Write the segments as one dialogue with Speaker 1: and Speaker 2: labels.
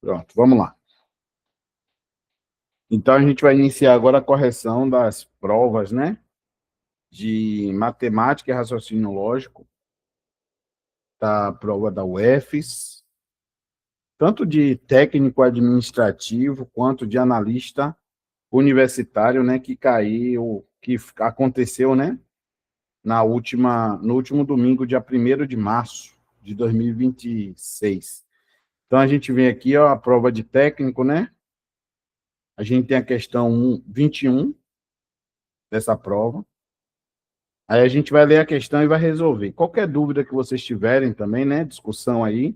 Speaker 1: Pronto, vamos lá. Então, a gente vai iniciar agora a correção das provas, né? De matemática e raciocínio lógico, da prova da UFES, tanto de técnico administrativo quanto de analista universitário, né? Que caiu, que aconteceu, né? No último domingo, dia 1º de março de 2026. Então, a gente vem aqui, ó, a prova de técnico, né? A gente tem a questão 21 dessa prova. Aí a gente vai ler a questão e vai resolver. Qualquer dúvida que vocês tiverem também, né? Discussão aí,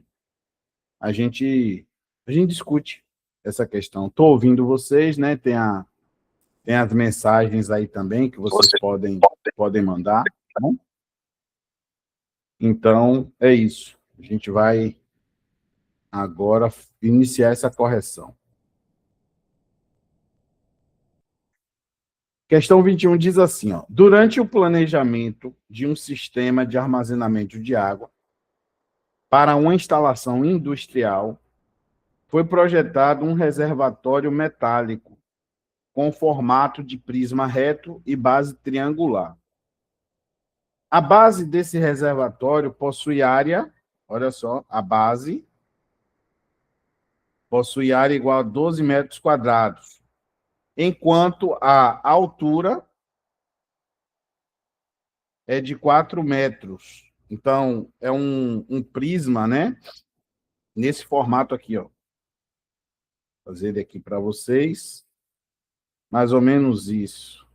Speaker 1: a gente, a gente discute essa questão. Estou ouvindo vocês, né? Tem as mensagens aí também que vocês podem mandar, tá bom? Então, é isso. A gente vai agora iniciar essa correção. Questão 21 diz assim, ó: durante o planejamento de um sistema de armazenamento de água para uma instalação industrial, foi projetado um reservatório metálico com formato de prisma reto e base triangular. A base desse reservatório possui área, olha só, a base possui área igual a 12 metros quadrados, enquanto a altura é de 4 metros. Então, é um prisma, né? Nesse formato aqui, ó. Vou fazer ele aqui para vocês. Mais ou menos isso.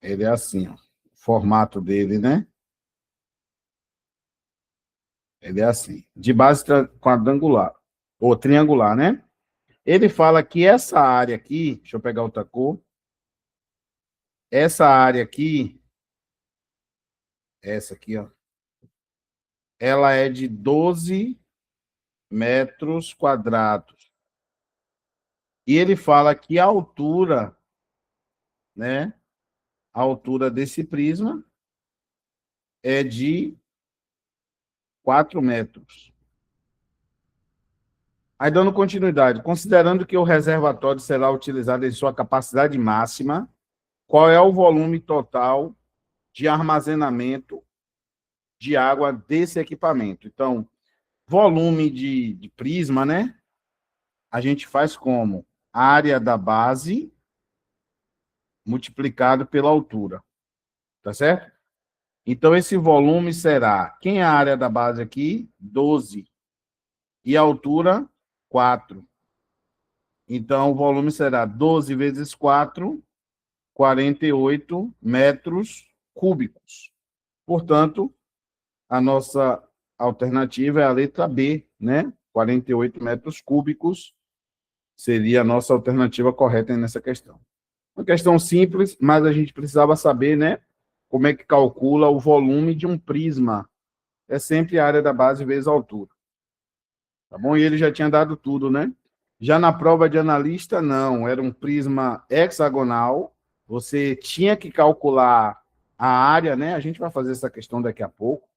Speaker 1: Ele é assim, ó. O formato dele, né? Ele é assim. De base quadrangular. Ou triangular, né? Ele fala que essa área aqui, deixa eu pegar outra cor. Essa área aqui, essa aqui, ó. Ela é de 12 metros quadrados. E ele fala que a altura, né? A altura desse prisma é de 4 metros. Aí, dando continuidade, considerando que o reservatório será utilizado em sua capacidade máxima, qual é o volume total de armazenamento de água desse equipamento? Então, volume de prisma, né? A gente faz como? Área da base multiplicado pela altura, tá certo? Então, esse volume será, quem é a área da base aqui? 12. E a altura, 4. Então, o volume será 12 vezes 4, 48 metros cúbicos. Portanto, a nossa alternativa é a letra B, né? 48 metros cúbicos seria a nossa alternativa correta nessa questão. Uma questão simples, mas a gente precisava saber, né? Como é que calcula o volume de um prisma. É sempre a área da base vezes a altura. Tá bom? E ele já tinha dado tudo, né? Já na prova de analista, não. Era um prisma hexagonal. Você tinha que calcular a área, né? A gente vai fazer essa questão daqui a pouco,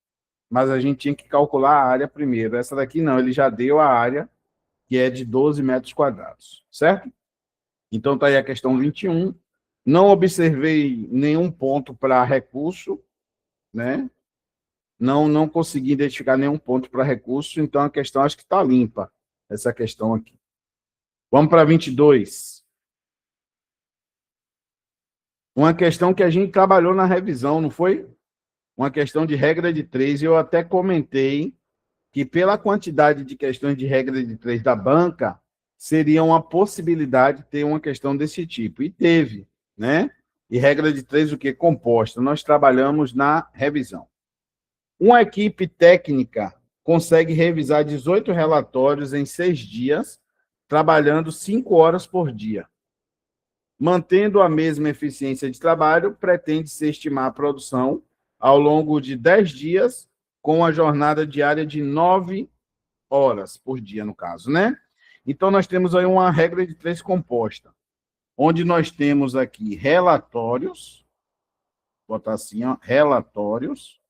Speaker 1: mas a gente tinha que calcular a área primeiro. Essa daqui não, ele já deu a área, que é de 12 metros quadrados, certo? Então, está aí a questão 21. Não observei nenhum ponto para recurso, né? Não consegui identificar nenhum ponto para recurso, então a questão acho que está limpa, essa questão aqui. Vamos para 22. Uma questão que a gente trabalhou na revisão, não foi? Uma questão de regra de 3, e eu até comentei que pela quantidade de questões de regra de 3 da banca, seria uma possibilidade de ter uma questão desse tipo. E teve, né? E regra de 3 o que? Composta. Nós trabalhamos na revisão. Uma equipe técnica consegue revisar 18 relatórios em 6 dias, trabalhando 5 horas por dia. Mantendo a mesma eficiência de trabalho, pretende-se estimar a produção ao longo de 10 dias, com a jornada diária de 9 horas por dia, no caso, né? Então, nós temos aí uma regra de 3 composta, onde nós temos aqui relatórios, vou botar assim, ó, relatórios,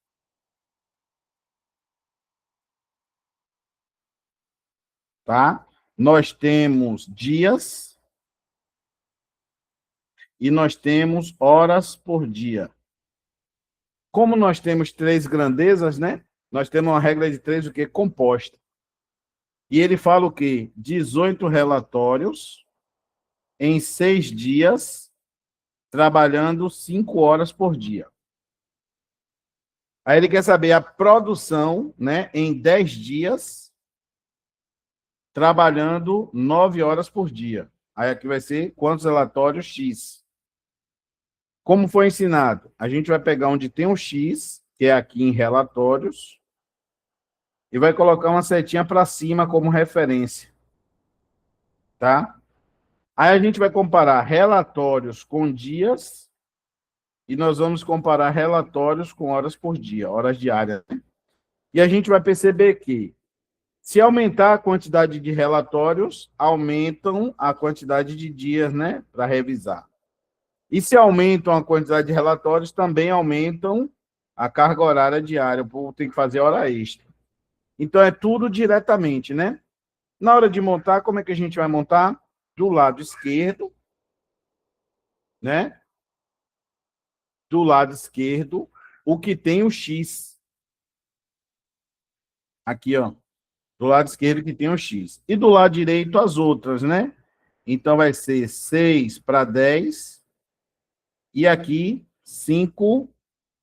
Speaker 1: tá? Nós temos dias e nós temos horas por dia. Como nós temos 3 grandezas, né? Nós temos uma regra de 3, o quê? Composta. E ele fala o quê? 18 relatórios em 6 dias, trabalhando 5 horas por dia. Aí ele quer saber a produção, né, em 10 dias, trabalhando 9 horas por dia. Aí aqui vai ser quantos relatórios? X. Como foi ensinado? A gente vai pegar onde tem um X, que é aqui em relatórios, e vai colocar uma setinha para cima como referência. Tá? Aí a gente vai comparar relatórios com dias e nós vamos comparar relatórios com horas por dia, horas diárias. Né? E a gente vai perceber que, se aumentar a quantidade de relatórios, aumentam a quantidade de dias, né, para revisar. E se aumentam a quantidade de relatórios, também aumentam a carga horária diária, o povo tem que fazer hora extra. Então, é tudo diretamente, né? Na hora de montar, como é que a gente vai montar? Do lado esquerdo, né? Do lado esquerdo, o que tem o X. Aqui, ó. Do lado esquerdo que tem o X. E do lado direito, as outras, né? Então, vai ser 6 para 10. E aqui, 5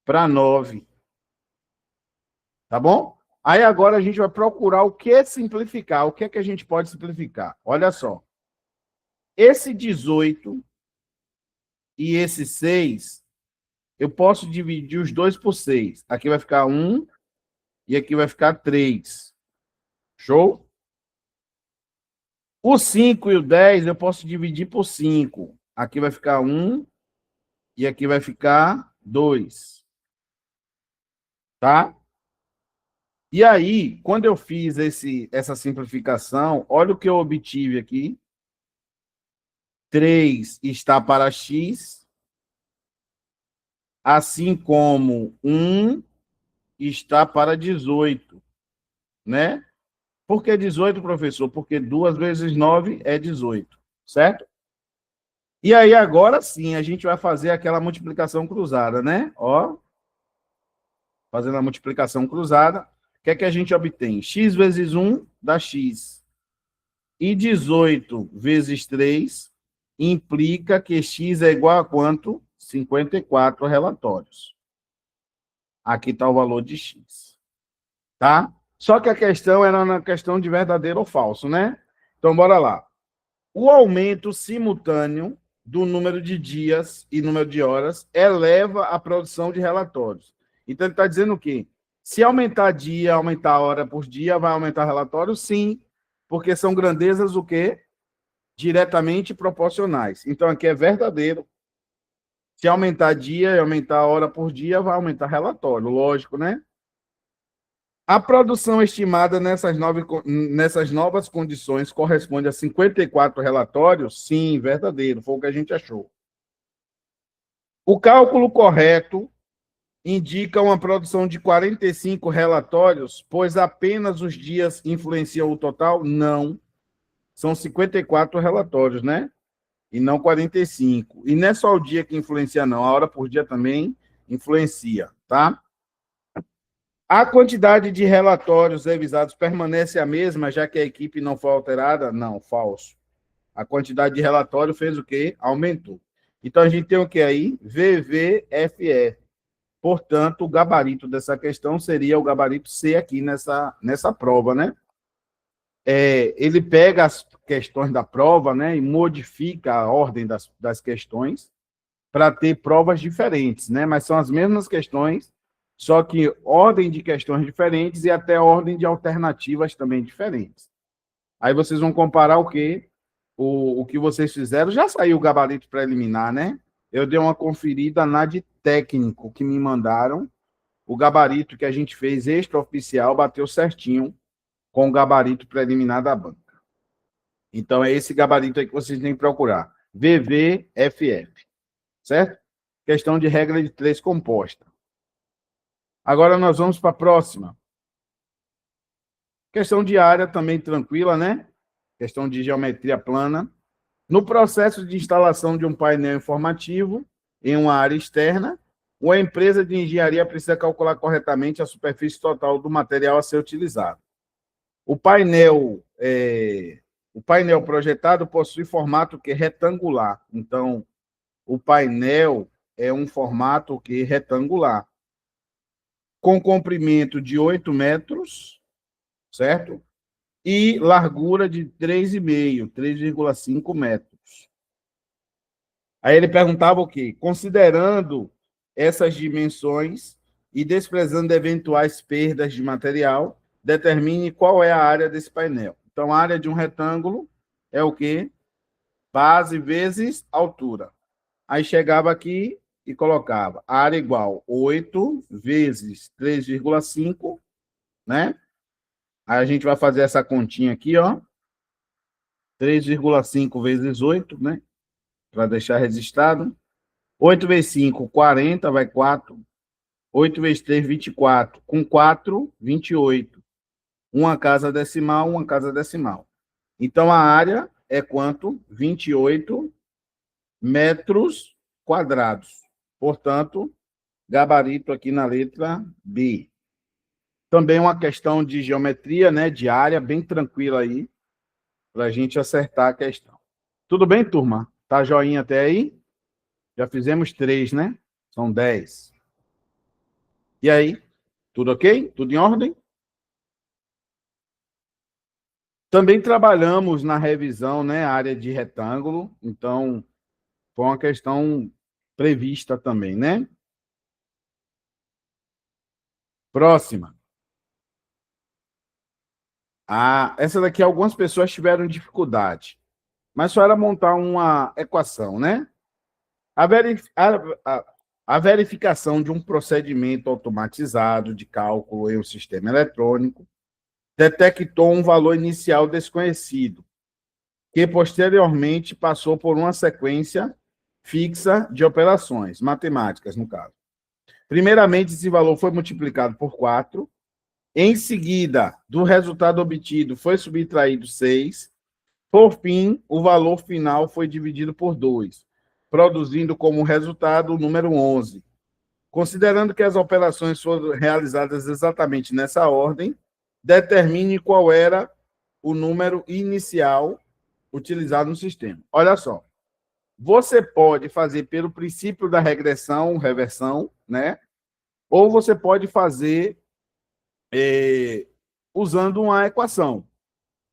Speaker 1: para 9. Tá bom? Aí agora a gente vai procurar o que simplificar. O que é que a gente pode simplificar? Olha só. Esse 18 e esse 6, eu posso dividir os dois por 6. Aqui vai ficar 1 e aqui vai ficar 3. Show? O 5 e o 10 eu posso dividir por 5. Aqui vai ficar 1 e aqui vai ficar 2. Tá? E aí, quando eu fiz essa simplificação, olha o que eu obtive aqui. 3 está para x, assim como 1 está para 18, né? Por que 18, professor? Porque 2 vezes 9 é 18, certo? E aí, agora sim, a gente vai fazer aquela multiplicação cruzada, né? Ó, fazendo a multiplicação cruzada, o que é que a gente obtém? X vezes 1 dá x. E 18 vezes 3 implica que x é igual a quanto? 54 relatórios. Aqui está o valor de x. Tá? Só que a questão era na questão de verdadeiro ou falso, né? Então, bora lá. O aumento simultâneo do número de dias e número de horas eleva a produção de relatórios. Então, ele está dizendo o quê? Se aumentar dia, aumentar hora por dia, vai aumentar relatório? Sim, porque são grandezas o quê? Diretamente proporcionais. Então, aqui é verdadeiro. Se aumentar dia e aumentar hora por dia, vai aumentar relatório, lógico, né? A produção estimada nessas novas condições corresponde a 54 relatórios? Sim, verdadeiro, foi o que a gente achou. O cálculo correto indica uma produção de 45 relatórios, pois apenas os dias influenciam o total? Não. São 54 relatórios, né? E não 45. E não é só o dia que influencia, não. A hora por dia também influencia, tá? A quantidade de relatórios revisados permanece a mesma, já que a equipe não foi alterada? Não, falso. A quantidade de relatório fez o quê? Aumentou. Então, a gente tem o que aí? VVFE. Portanto, o gabarito dessa questão seria o gabarito C aqui nessa prova, né? Ele pega as questões da prova, né, e modifica a ordem das questões para ter provas diferentes, né? Mas são as mesmas questões, só que ordem de questões diferentes e até ordem de alternativas também diferentes. Aí vocês vão comparar o quê? O que vocês fizeram. Já saiu o gabarito preliminar, né? Eu dei uma conferida na de técnico que me mandaram. O gabarito que a gente fez extraoficial bateu certinho com o gabarito preliminar da banca. Então, é esse gabarito aí que vocês têm que procurar. VVFF. Certo? Questão de regra de 3 composta. Agora nós vamos para a próxima. Questão de área também tranquila, né? questão de geometria plana. No processo de instalação de um painel informativo em uma área externa, uma empresa de engenharia precisa calcular corretamente a superfície total do material a ser utilizado. O painel projetado possui formato retangular. Então, o painel é um formato retangular, com comprimento de 8 metros, certo? E largura de 3,5 metros. Aí ele perguntava o quê? Considerando essas dimensões e desprezando eventuais perdas de material, determine qual é a área desse painel. Então, a área de um retângulo é o quê? Base vezes altura. Aí chegava aqui e colocava a área igual 8 vezes 3,5, né? Aí a gente vai fazer essa continha aqui, ó. 3,5 vezes 8, né? Para deixar registrado. 8 vezes 5, 40, vai 4. 8 vezes 3, 24. Com 4, 28. Uma casa decimal, uma casa decimal. Então, a área é quanto? 28 metros quadrados. Portanto, gabarito aqui na letra B. Também uma questão de geometria, né, de área, bem tranquila aí, para a gente acertar a questão. Tudo bem, turma? Tá joinha até aí? Já fizemos 3, né? São 10. E aí? Tudo ok? Tudo em ordem? Também trabalhamos na revisão, né, área de retângulo, então foi uma questão prevista também, né? Próxima. Essa daqui algumas pessoas tiveram dificuldade, mas só era montar uma equação, né? A, verif a verificação de um procedimento automatizado de cálculo em um sistema eletrônico detectou um valor inicial desconhecido, que posteriormente passou por uma sequência fixa de operações, matemáticas, no caso. Primeiramente, esse valor foi multiplicado por 4. Em seguida, do resultado obtido, foi subtraído 6. Por fim, o valor final foi dividido por 2, produzindo como resultado o número 11. Considerando que as operações foram realizadas exatamente nessa ordem, determine qual era o número inicial utilizado no sistema. Olha só, você pode fazer pelo princípio da regressão, reversão, né? Ou você pode fazer usando uma equação,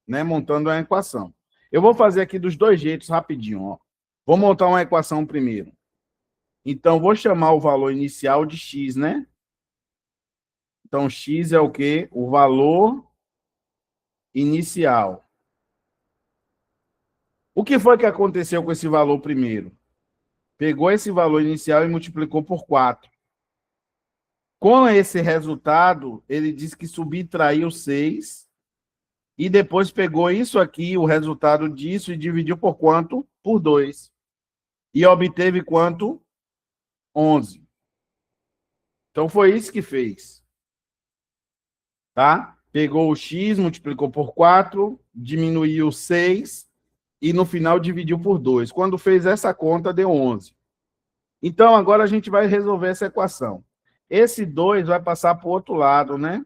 Speaker 1: né? Montando uma equação. Eu vou fazer aqui dos dois jeitos rapidinho, ó. Vou montar uma equação primeiro. Então, vou chamar o valor inicial de x, né? Então, x é o quê? O valor inicial. O que foi que aconteceu com esse valor primeiro? Pegou esse valor inicial e multiplicou por 4. Com esse resultado, ele diz que subtraiu 6 e depois pegou isso aqui, o resultado disso, e dividiu por quanto? Por 2. E obteve quanto? 11. Então, foi isso que fez. Tá? Pegou o x, multiplicou por 4, diminuiu 6 e no final dividiu por 2. Quando fez essa conta, deu 11. Então, agora a gente vai resolver essa equação. Esse 2 vai passar para o outro lado, né?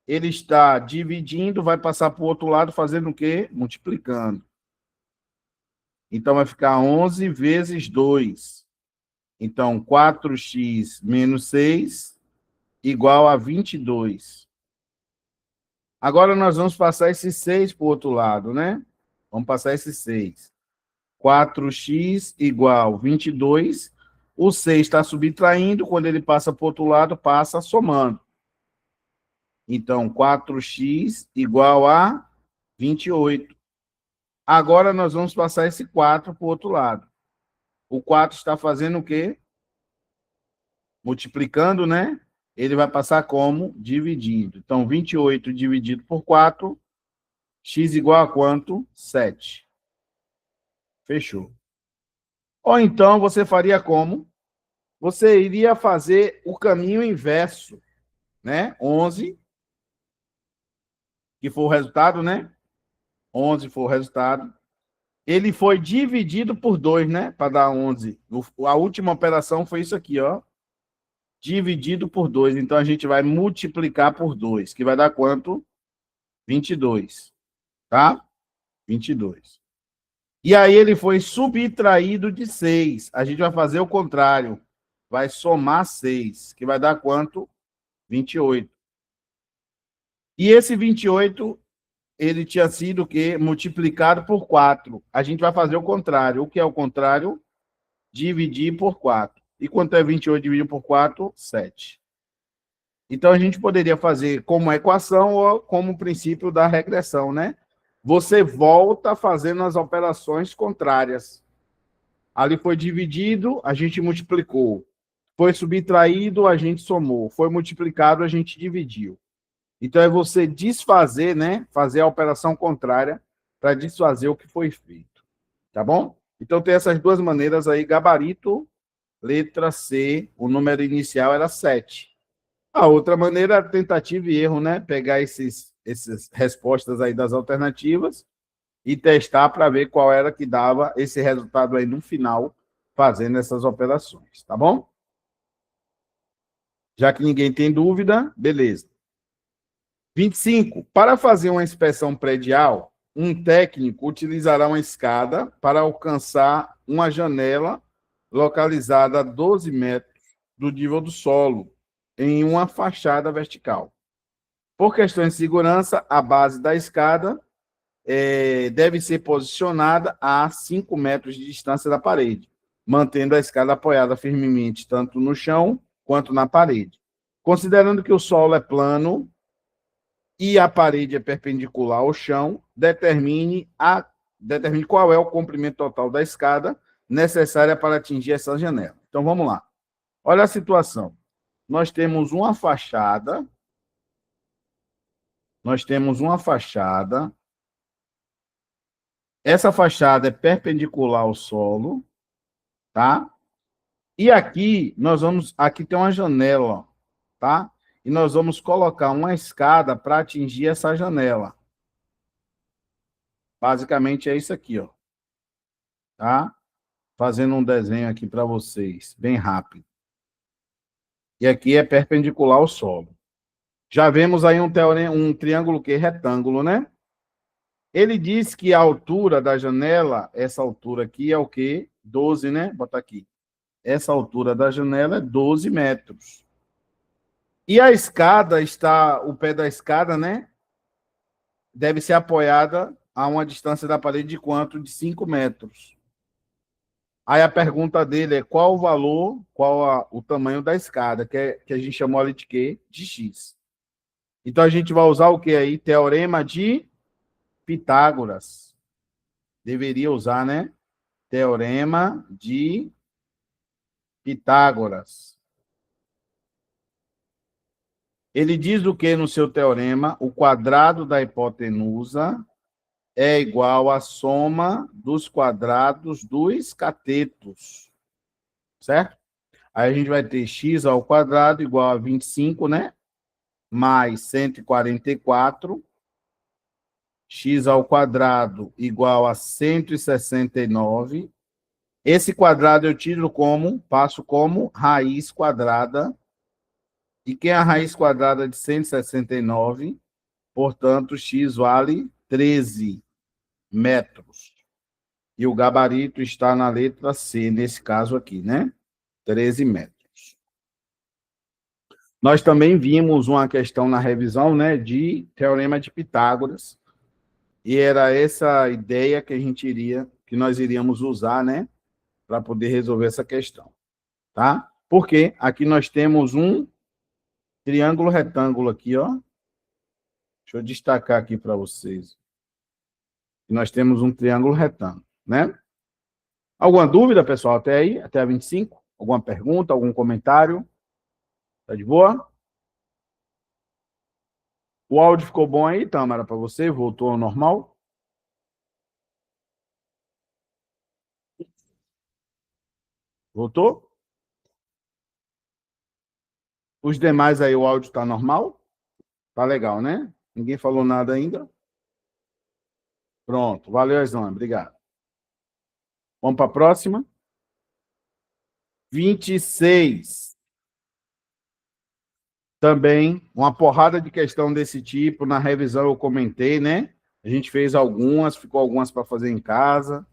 Speaker 1: Ele está dividindo, vai passar para o outro lado, fazendo o quê? Multiplicando. Então, vai ficar 11 vezes 2. Então, 4x menos 6 igual a 22. Agora, nós vamos passar esse 6 para o outro lado, né? Vamos passar esse 6. 4x igual a 22. O 6 está subtraindo, quando ele passa para o outro lado, passa somando. Então, 4x igual a 28. Agora, nós vamos passar esse 4 para o outro lado. O 4 está fazendo o quê? Multiplicando, né? Ele vai passar como? Dividindo. Então, 28 dividido por 4, x igual a quanto? 7. Fechou. Ou então, você faria como? Você iria fazer o caminho inverso, né? 11, que foi o resultado, né? 11 foi o resultado. Ele foi dividido por 2, né? Para dar 11. A última operação foi isso aqui, ó. Dividido por 2. Então, a gente vai multiplicar por 2, que vai dar quanto? 22. Tá? 22. E aí, ele foi subtraído de 6. A gente vai fazer o contrário. Vai somar 6, que vai dar quanto? 28. E esse 28, ele tinha sido o quê? Multiplicado por 4. A gente vai fazer o contrário. O que é o contrário? Dividir por 4. E quanto é 28 dividido por 4? 7. Então, a gente poderia fazer como equação ou como princípio da regressão, né? Você volta fazendo as operações contrárias. Ali foi dividido, a gente multiplicou. Foi subtraído, a gente somou. Foi multiplicado, a gente dividiu. Então, é você desfazer, né? Fazer a operação contrária para desfazer o que foi feito. Tá bom? Então, tem essas duas maneiras aí. Gabarito, letra C, o número inicial era 7. A outra maneira é tentativa e erro, né? Pegar essas respostas aí das alternativas e testar para ver qual era que dava esse resultado aí no final, fazendo essas operações. Tá bom? Já que ninguém tem dúvida, beleza. 25. Para fazer uma inspeção predial, um técnico utilizará uma escada para alcançar uma janela localizada a 12 metros do nível do solo, em uma fachada vertical. Por questões de segurança, a base da escada deve ser posicionada a 5 metros de distância da parede, mantendo a escada apoiada firmemente tanto no chão quanto na parede. Considerando que o solo é plano e a parede é perpendicular ao chão, determine qual é o comprimento total da escada necessária para atingir essa janela. Então, vamos lá. Olha a situação. Nós temos uma fachada. Essa fachada é perpendicular ao solo, tá? E aqui tem uma janela, tá? E nós vamos colocar uma escada para atingir essa janela. Basicamente é isso aqui, ó. Tá? Fazendo um desenho aqui para vocês, bem rápido. E aqui é perpendicular ao solo. Já vemos aí um triângulo que retângulo, né? Ele diz que a altura da janela, essa altura aqui é o quê? 12, né? Bota aqui. Essa altura da janela é 12 metros. E a escada o pé da escada, né? Deve ser apoiada a uma distância da parede de quanto? De 5 metros. Aí a pergunta dele é qual o valor, o tamanho da escada, que a gente chamou ali de quê? De X. Então a gente vai usar o que aí? Teorema de Pitágoras. Deveria usar, né? Teorema de Pitágoras. Ele diz o que no seu teorema? O quadrado da hipotenusa é igual à soma dos quadrados dos catetos. Certo? Aí a gente vai ter x ao quadrado igual a 25, né? Mais 144. X ao quadrado igual a 169. Esse quadrado eu passo como raiz quadrada. E quem é a raiz quadrada de 169? Portanto, x vale 13 metros. E o gabarito está na letra C, nesse caso aqui, né? 13 metros. Nós também vimos uma questão na revisão, né, de teorema de Pitágoras, e era essa ideia que nós iríamos usar, né, para poder resolver essa questão, tá? Porque aqui nós temos um triângulo retângulo aqui, ó. Deixa eu destacar aqui para vocês. Nós temos um triângulo retângulo, né? Alguma dúvida, pessoal, até aí? Até a 25? Alguma pergunta, algum comentário? Tá de boa? O áudio ficou bom aí, Tamara, para você? Voltou ao normal? Voltou? Os demais aí, o áudio está normal? Tá legal, né? Ninguém falou nada ainda? Pronto. Valeu, Islã. Obrigado. Vamos para a próxima. 26. Também uma porrada de questão desse tipo. Na revisão eu comentei, né? A gente fez algumas, ficou algumas para fazer em casa.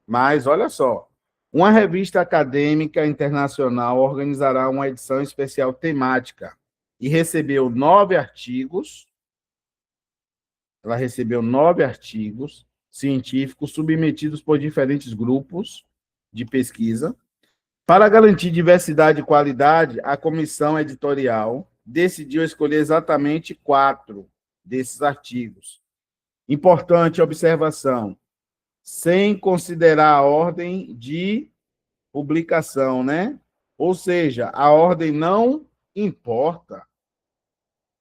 Speaker 1: Mas olha só. Uma revista acadêmica internacional organizará uma edição especial temática e recebeu 9 artigos. Ela recebeu 9 artigos científicos submetidos por diferentes grupos de pesquisa. Para garantir diversidade e qualidade, a comissão editorial decidiu escolher exatamente 4 desses artigos. Importante observação, sem considerar a ordem de publicação, né? Ou seja, a ordem não importa.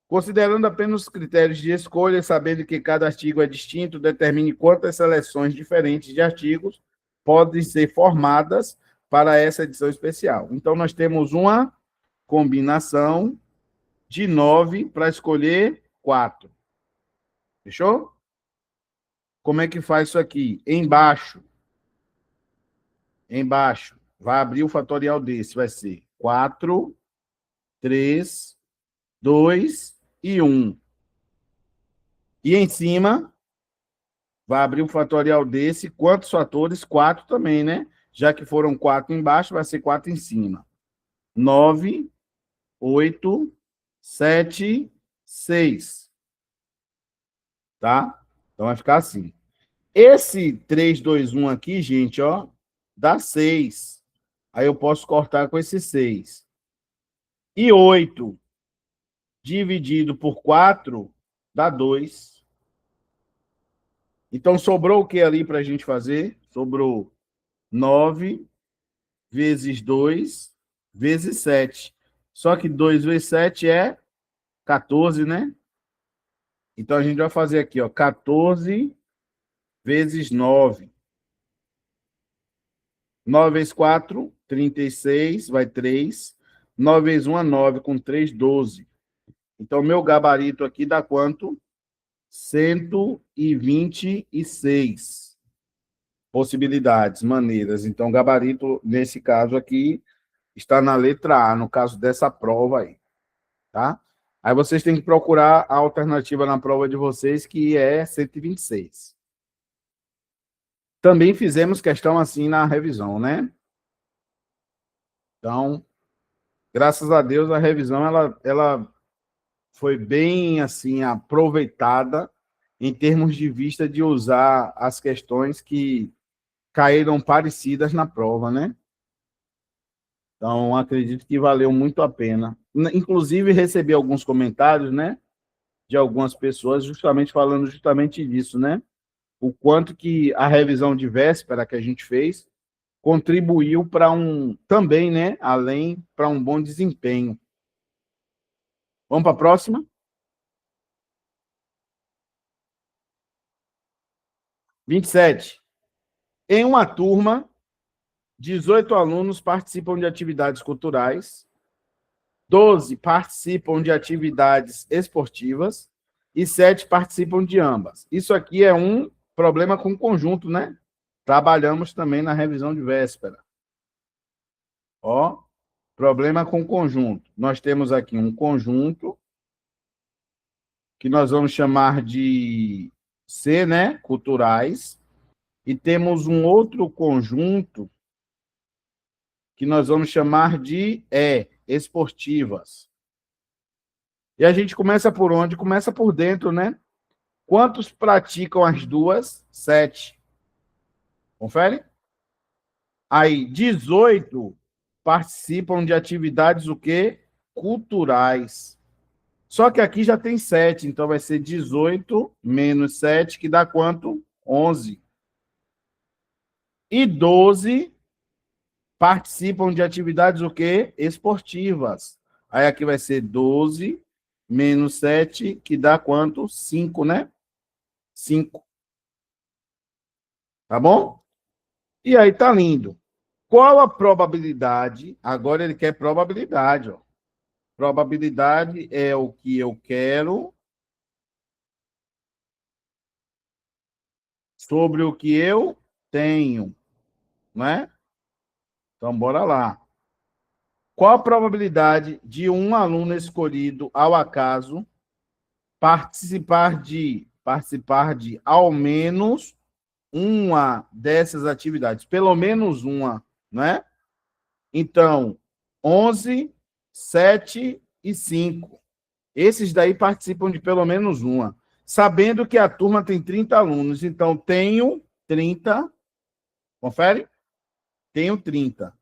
Speaker 1: Considerando apenas os critérios de escolha, sabendo que cada artigo é distinto, determine quantas seleções diferentes de artigos podem ser formadas para essa edição especial. Então, nós temos uma combinação de 9 para escolher 4. Fechou? Como é que faz isso aqui? Embaixo, vai abrir o fatorial desse, vai ser 4, 3, 2 e 1. E em cima, vai abrir o fatorial desse. Quantos fatores? 4 também, né? Já que foram 4 embaixo, vai ser 4 em cima. 9, 8, 7, 6. Tá? Então vai ficar assim. Esse 3, 2, 1 aqui, gente, ó, dá 6. Aí eu posso cortar com esse 6. E 8 dividido por 4 dá 2. Então sobrou o que ali para a gente fazer? Sobrou 9 vezes 2 vezes 7. Só que 2 vezes 7 é 14, né? Então a gente vai fazer aqui, ó, 14 vezes 9. 9 vezes 4, 36, vai 3. 9 vezes 1 é 9, com 3, 12. Então, meu gabarito aqui dá quanto? 126 possibilidades, maneiras. Então, gabarito, nesse caso aqui, está na letra A, no caso dessa prova aí, tá? Aí vocês têm que procurar a alternativa na prova de vocês, que é 126. Também fizemos questão assim na revisão, né? Então, graças a Deus, a revisão ela foi bem assim aproveitada em termos de vista de usar as questões que caíram parecidas na prova, né? Então, acredito que valeu muito a pena. Inclusive, recebi alguns comentários, né, de algumas pessoas justamente falando justamente disso, né? O quanto que a revisão de véspera que a gente fez contribuiu para também, né, além para um bom desempenho. Vamos para a próxima? 27. Em uma turma, 18 alunos participam de atividades culturais, 12 participam de atividades esportivas e 7 participam de ambas. Isso aqui é um problema com conjunto, né? Trabalhamos também na revisão de véspera. Ó, problema com conjunto. Nós temos aqui um conjunto que nós vamos chamar de C, né? Culturais. E temos um outro conjunto que nós vamos chamar de esportivas. E a gente começa por onde? Começa por dentro, né? Quantos praticam as duas? 7. Confere? Aí, 18 participam de atividades o quê? Culturais. Só que aqui já tem 7, então vai ser 18 menos 7, que dá quanto? 11. E 12 participam de atividades o quê? Esportivas. Aí aqui vai ser 12 menos 7, que dá quanto? 5, né? 5. Tá bom? E aí tá lindo. Qual a probabilidade? Agora ele quer probabilidade, ó. Probabilidade é o que eu quero sobre o que eu tenho, né? Então, bora lá. Qual a probabilidade de um aluno escolhido ao acaso participar de ao menos uma dessas atividades? Pelo menos uma, né? Então, 11, 7 e 5. Esses daí participam de pelo menos uma. Sabendo que a turma tem 30 alunos, então tenho 30. Confere? Tenho 30.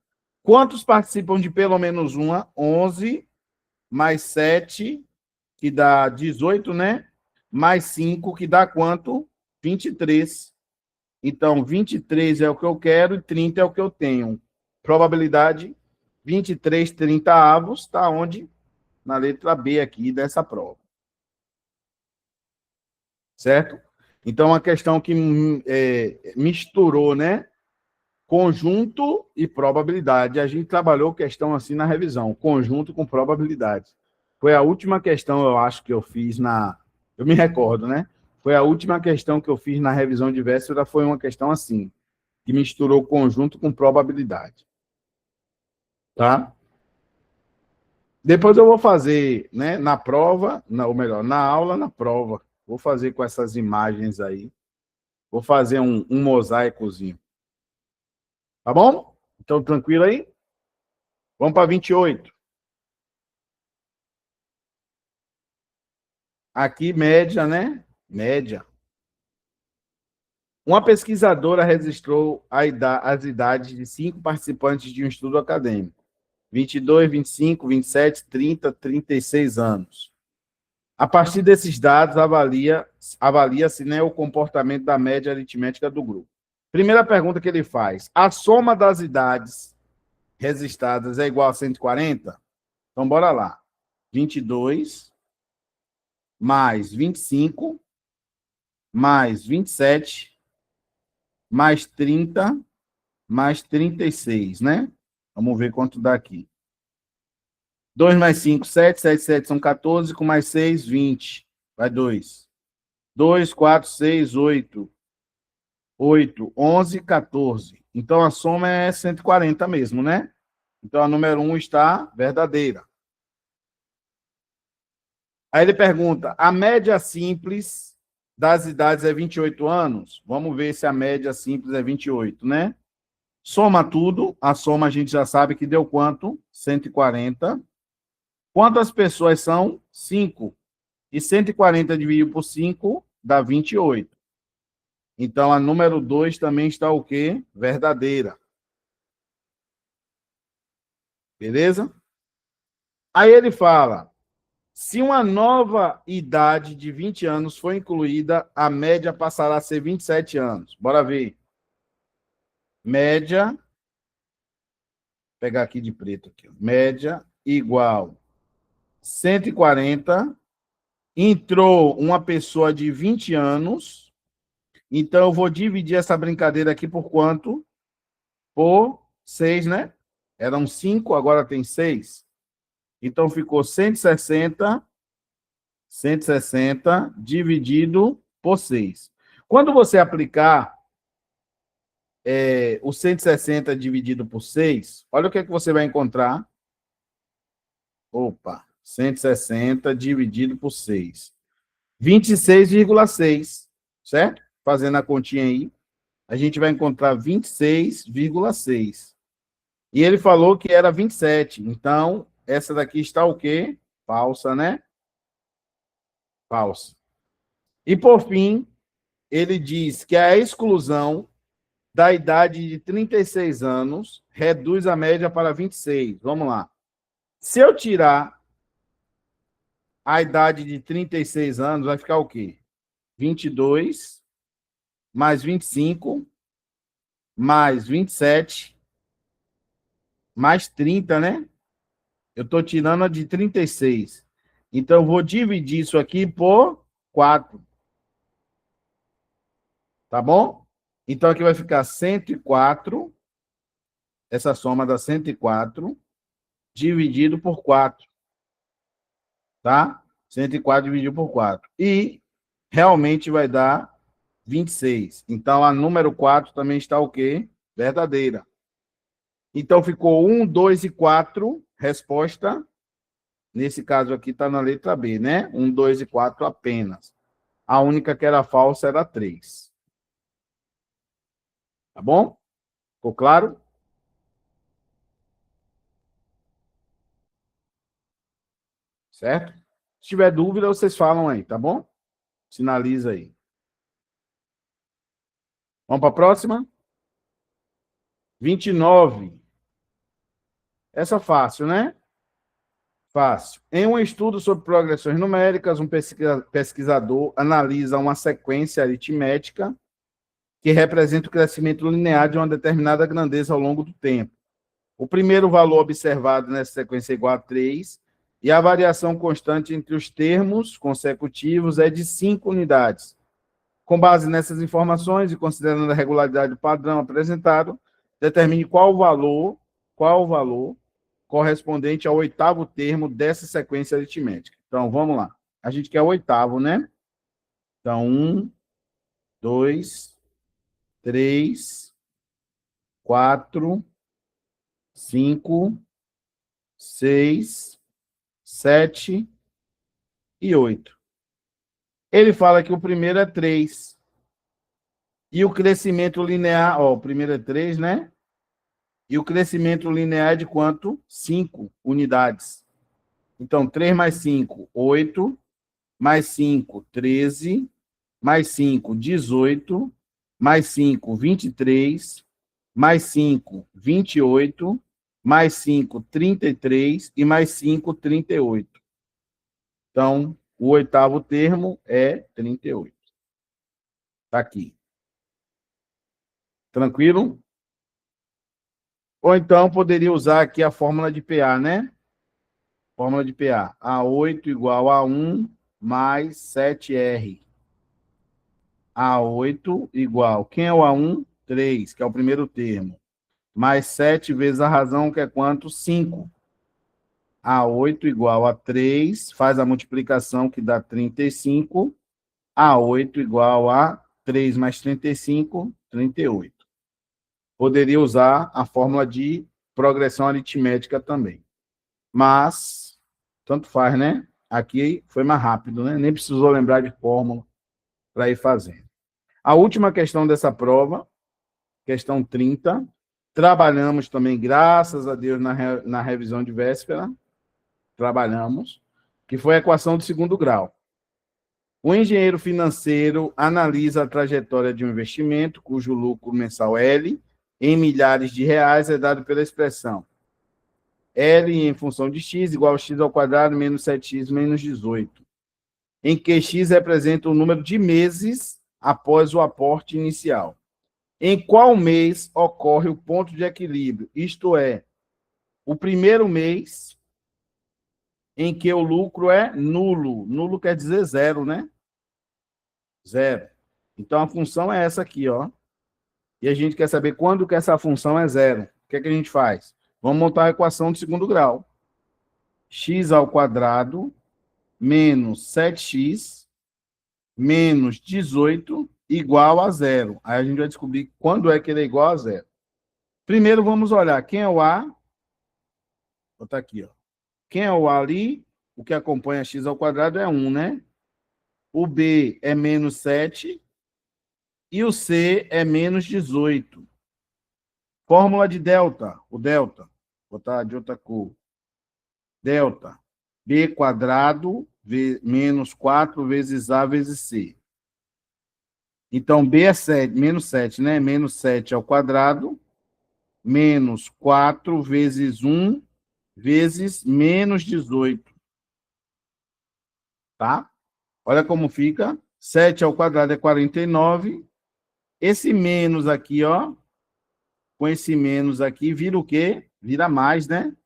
Speaker 1: Quantos participam de pelo menos uma? 11, mais 7, que dá 18, né? Mais 5, que dá quanto? 23. Então, 23 é o que eu quero e 30 é o que eu tenho. Probabilidade 23 30 avos, está onde? Na letra B aqui dessa prova. Certo? Então, uma questão que misturou, né? Conjunto e probabilidade. A gente trabalhou questão assim na revisão, conjunto com probabilidade. Foi a última questão, eu acho, que eu fiz na... Eu me recordo, né? Foi a última questão que eu fiz na revisão de véspera, foi uma questão assim, que misturou conjunto com probabilidade. Tá? Depois eu vou fazer, né, na prova, ou melhor, na aula, na prova. Vou fazer com essas imagens aí. Vou fazer um mosaicozinho. Tá bom? Então, tranquilo aí? Vamos para 28. Aqui, média, né? Média. Uma pesquisadora registrou as idades de 5 participantes de um estudo acadêmico. 22, 25, 27, 30, 36 anos. A partir desses dados, avalia-se, né, o comportamento da média aritmética do grupo. Primeira pergunta que ele faz: a soma das idades registradas é igual a 140? Então, bora lá. 22 mais 25 mais 27 mais 30 mais 36, né? Vamos ver quanto dá aqui. 2 mais 5, 7. 7, 7 são 14, com mais 6, 20. Vai 2. 2, 4, 6, 8. 8, 11, 14. Então, a soma é 140 mesmo, né? Então, a número 1 está verdadeira. Aí ele pergunta, a média simples das idades é 28 anos? Vamos ver se a média simples é 28, né? Soma tudo, a soma a gente já sabe que deu quanto? 140. Quantas pessoas são? 5. E 140 dividido por 5 dá 28. Então, a número 2 também está o quê? Verdadeira. Beleza? Aí ele fala, se uma nova idade de 20 anos for incluída, a média passará a ser 27 anos. Bora ver. Média, vou pegar aqui de preto aqui. Média igual 140. Entrou uma pessoa de 20 anos. Então, eu vou dividir essa brincadeira aqui por quanto? Por 6, né? Eram 5, agora tem 6. Então, ficou 160 dividido por 6. Quando você aplicar o 160 dividido por 6, olha o que é que você vai encontrar. Opa, 160 dividido por 6. 26,6, certo? Fazendo a continha aí, a gente vai encontrar 26,6. E ele falou que era 27. Então, essa daqui está o quê? Falsa, né? Falsa. E, por fim, ele diz que a exclusão da idade de 36 anos reduz a média para 26. Vamos lá. Se eu tirar a idade de 36 anos, vai ficar o quê? 22 mais 25 mais 27 mais 30, né? Eu estou tirando a de 36. Então, eu vou dividir isso aqui por 4. Tá bom? Então, aqui vai ficar 104. Essa soma dá 104 dividido por 4. Tá? 104 dividido por 4. E realmente vai dar 26. Então, a número 4 também está o quê? Verdadeira. Então, ficou 1, 2 e 4. Resposta, nesse caso aqui, está na letra B, né? 1, 2 e 4 apenas. A única que era falsa era 3. Tá bom? Ficou claro? Certo? Se tiver dúvida, vocês falam aí, tá bom? Sinaliza aí. Vamos para a próxima? 29. Essa é fácil, né? Fácil. Em um estudo sobre progressões numéricas, um pesquisador analisa uma sequência aritmética que representa o crescimento linear de uma determinada grandeza ao longo do tempo. O primeiro valor observado nessa sequência é igual a 3, e a variação constante entre os termos consecutivos é de 5 unidades. Com base nessas informações e considerando a regularidade do padrão apresentado, determine qual o valor correspondente ao oitavo termo dessa sequência aritmética. Então, vamos lá. A gente quer o oitavo, né? Então, 1, 2, 3, 4, 5, 6, 7 e 8. Ele fala que o primeiro é 3. E o crescimento linear, ó, o primeiro é 3, né? E o crescimento linear é de quanto? 5 unidades. Então, 3 mais 5, 8. Mais 5, 13. Mais 5, 18. Mais 5, 23. Mais 5, 28. Mais 5, 33. E mais 5, 38. Então, o oitavo termo é 38. Está aqui. Tranquilo? Ou então, poderia usar aqui a fórmula de PA, né? Fórmula de PA. A8 igual a 1 mais 7R. A8 igual... Quem é o A1? 3, que é o primeiro termo. Mais 7 vezes a razão, que é quanto? 5. A8 igual a 3, faz a multiplicação, que dá 35. A8 igual a 3 mais 35, 38. Poderia usar a fórmula de progressão aritmética também. Mas, tanto faz, né? Aqui foi mais rápido, né? Nem precisou lembrar de fórmula para ir fazendo. A última questão dessa prova, questão 30. Trabalhamos também, graças a Deus, na revisão de véspera. Trabalhamos, que foi a equação de segundo grau. O engenheiro financeiro analisa a trajetória de um investimento cujo lucro mensal L, em milhares de reais, é dado pela expressão L em função de x igual a x ao quadrado menos 7x menos 18, em que x representa o número de meses após o aporte inicial. Em qual mês ocorre o ponto de equilíbrio? Isto é, o primeiro mês em que o lucro é nulo. Nulo quer dizer zero, né? Zero. Então, a função é essa aqui, ó. E a gente quer saber quando que essa função é zero. O que é que a gente faz? Vamos montar a equação de segundo grau. X ao quadrado menos 7x menos 18 igual a zero. Aí a gente vai descobrir quando é que ele é igual a zero. Primeiro, vamos olhar quem é o A. Vou botar aqui, ó. Quem é o A ali? O que acompanha x ao quadrado é 1, né? O B é menos 7 e o C é menos 18. Fórmula de delta. O delta. Vou botar de outra cor. Delta. B quadrado menos 4 vezes A vezes C. Então, B é 7, menos 7, né? Menos 7 ao quadrado, menos 4 vezes 1 vezes menos 18. Tá? Olha como fica. 7 ao quadrado é 49. Esse menos aqui, ó, com esse menos aqui, vira o quê? Vira mais, né?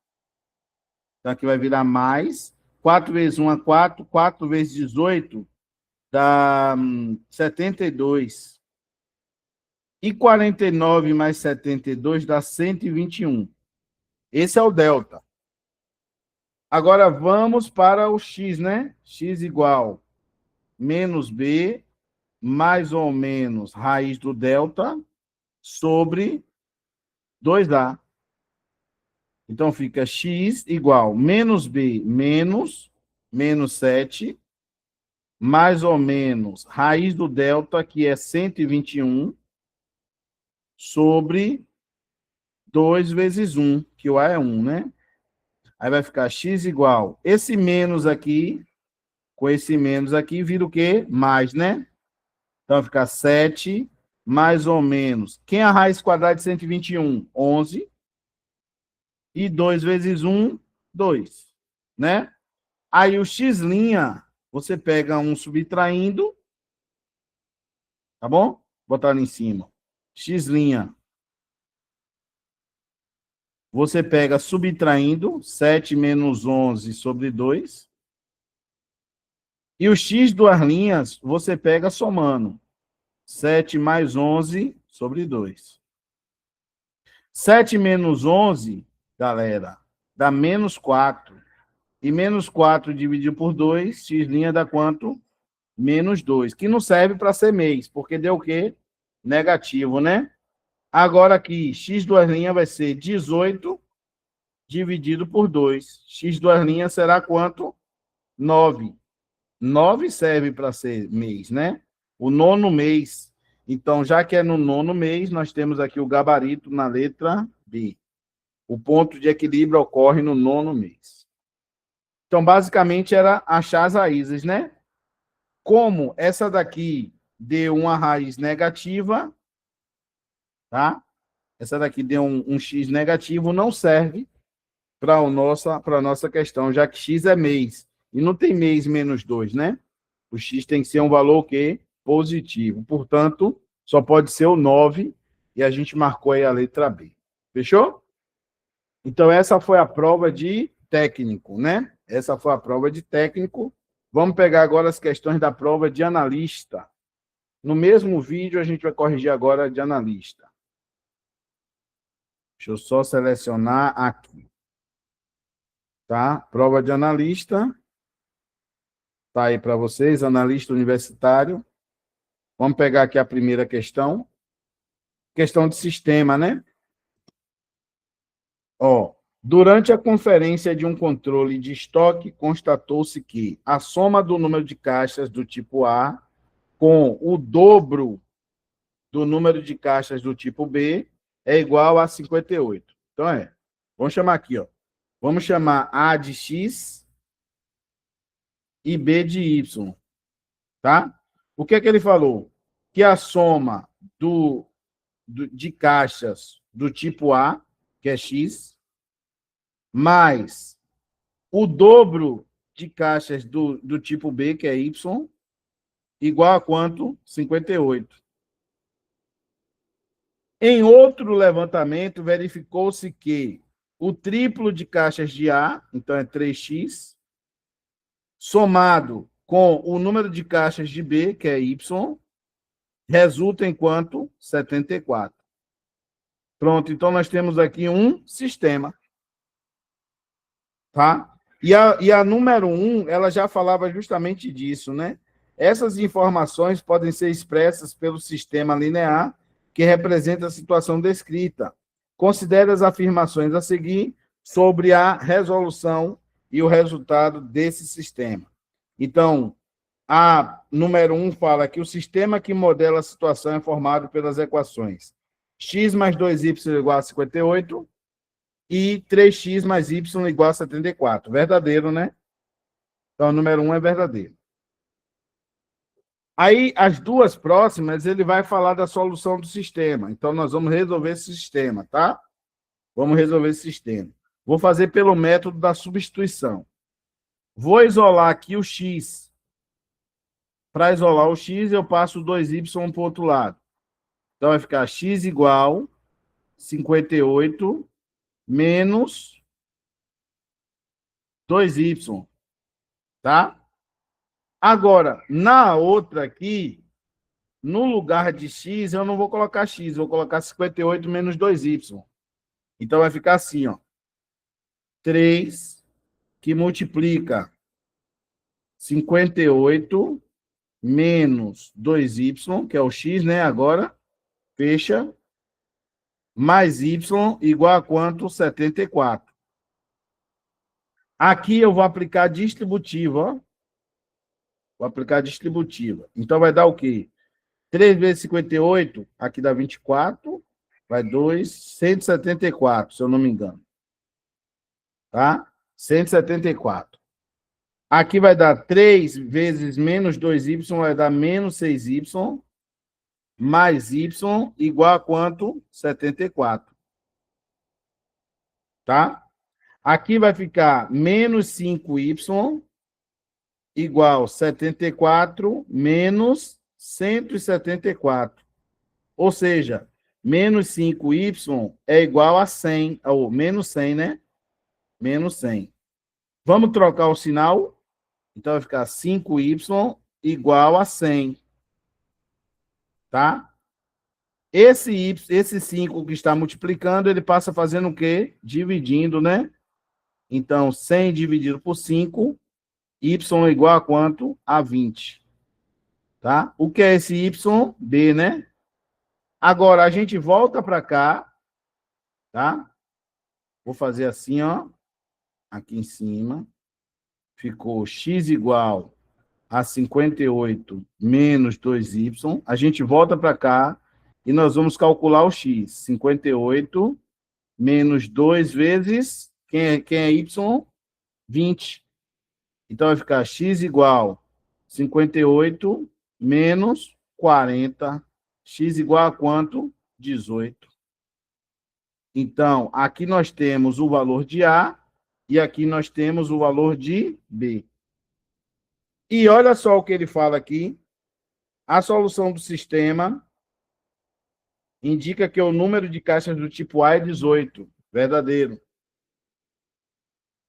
Speaker 1: Então, aqui vai virar mais. 4 vezes 1 é 4. 4 vezes 18 dá 72. E 49 mais 72 dá 121. Esse é o delta. Agora, vamos para o x, né? X igual menos b mais ou menos raiz do delta sobre 2A. Então, fica x igual menos b menos 7, mais ou menos raiz do delta, que é 121, sobre 2 vezes 1, que o A é 1, né? Aí vai ficar x igual, esse menos aqui, com esse menos aqui, vira o quê? Mais, né? Então, vai ficar 7, mais ou menos. Quem é a raiz quadrada de 121? 11. E 2 vezes 1, 2. Né? Aí o x', você pega um subtraindo, tá bom? Botar ali em cima. X', você pega subtraindo, 7 menos 11 sobre 2. E o x duas linhas, você pega somando. 7 mais 11 sobre 2. 7 menos 11, galera, dá menos 4. E menos 4 dividido por 2, x' dá quanto? Menos 2, que não serve para ser mês, porque deu o quê? Negativo, né? Agora aqui, x duas linhas vai ser 18 dividido por 2. X duas linhas será quanto? 9. 9 serve para ser mês, né? O nono mês. Então, já que é no nono mês, nós temos aqui o gabarito na letra B. O ponto de equilíbrio ocorre no nono mês. Então, basicamente, era achar as raízes, né? Como essa daqui deu uma raiz negativa, tá? Essa daqui deu um x negativo, não serve para a nossa questão, já que x é mês. E não tem mês menos 2, né? O x tem que ser um valor que positivo. Portanto, só pode ser o 9 e a gente marcou aí a letra B. Fechou? Então, essa foi a prova de técnico, né? Essa foi a prova de técnico. Vamos pegar agora as questões da prova de analista. No mesmo vídeo, a gente vai corrigir agora de analista. Deixa eu só selecionar aqui. Tá? Prova de analista. Tá aí para vocês, analista universitário. Vamos pegar aqui a primeira questão. Questão de sistema, né? Ó, durante a conferência de um controle de estoque, constatou-se que a soma do número de caixas do tipo A com o dobro do número de caixas do tipo B é igual a 58. Então, vamos chamar aqui, ó. Vamos chamar A de X e B de Y, tá? O que é que ele falou? Que a soma de caixas do tipo A, que é X, mais o dobro de caixas do tipo B, que é Y, igual a quanto? 58. Em outro levantamento, verificou-se que o triplo de caixas de A, então é 3x, somado com o número de caixas de B, que é Y, resulta em quanto? 74. Pronto, então nós temos aqui um sistema. Tá? E a número 1, ela já falava justamente disso, né? Essas informações podem ser expressas pelo sistema linear, que representa a situação descrita. Considere as afirmações a seguir sobre a resolução e o resultado desse sistema. Então, a número 1 fala que o sistema que modela a situação é formado pelas equações x mais 2y igual a 58, e 3x mais y igual a 74. Verdadeiro, né? Então, o número 1 é verdadeiro. Aí, as duas próximas, ele vai falar da solução do sistema. Então, nós vamos resolver esse sistema, tá? Vamos resolver esse sistema. Vou fazer pelo método da substituição. Vou isolar aqui o x. Para isolar o x, eu passo 2y para o outro lado. Então, vai ficar x igual 58 menos 2y. Tá? Agora, na outra aqui, no lugar de x, eu não vou colocar x, vou colocar 58 menos 2y. Então, vai ficar assim, ó. 3 que multiplica 58 menos 2y, que é o x, né? Agora, fecha, mais y igual a quanto? 74. Aqui eu vou aplicar distributiva, ó. Vou aplicar distributiva. Então, vai dar o quê? 3 vezes 58, aqui dá 24, vai 2, 174, se eu não me engano. Tá? 174. Aqui vai dar 3 vezes menos 2y, vai dar menos 6y, mais y igual a quanto? 74. Tá? Aqui vai ficar menos 5y igual a 74 menos 174. Ou seja, menos 5y é igual a 100, ou menos 100, né? Menos 100. Vamos trocar o sinal? Então, vai ficar 5y igual a 100. Tá? Esse 5 que está multiplicando, ele passa fazendo o quê? Dividindo, né? Então, 100 dividido por 5, y é igual a quanto? A 20. Tá? O que é esse y? B, né? Agora, a gente volta para cá, tá? Vou fazer assim, ó. Aqui em cima. Ficou x igual a 58 menos 2y. A gente volta para cá e nós vamos calcular o x. 58 menos 2 vezes... Quem é y? 20. Então, vai ficar x igual a 58 menos 40. X igual a quanto? 18. Então, aqui nós temos o valor de A e aqui nós temos o valor de B. E olha só o que ele fala aqui. A solução do sistema indica que o número de caixas do tipo A é 18. Verdadeiro.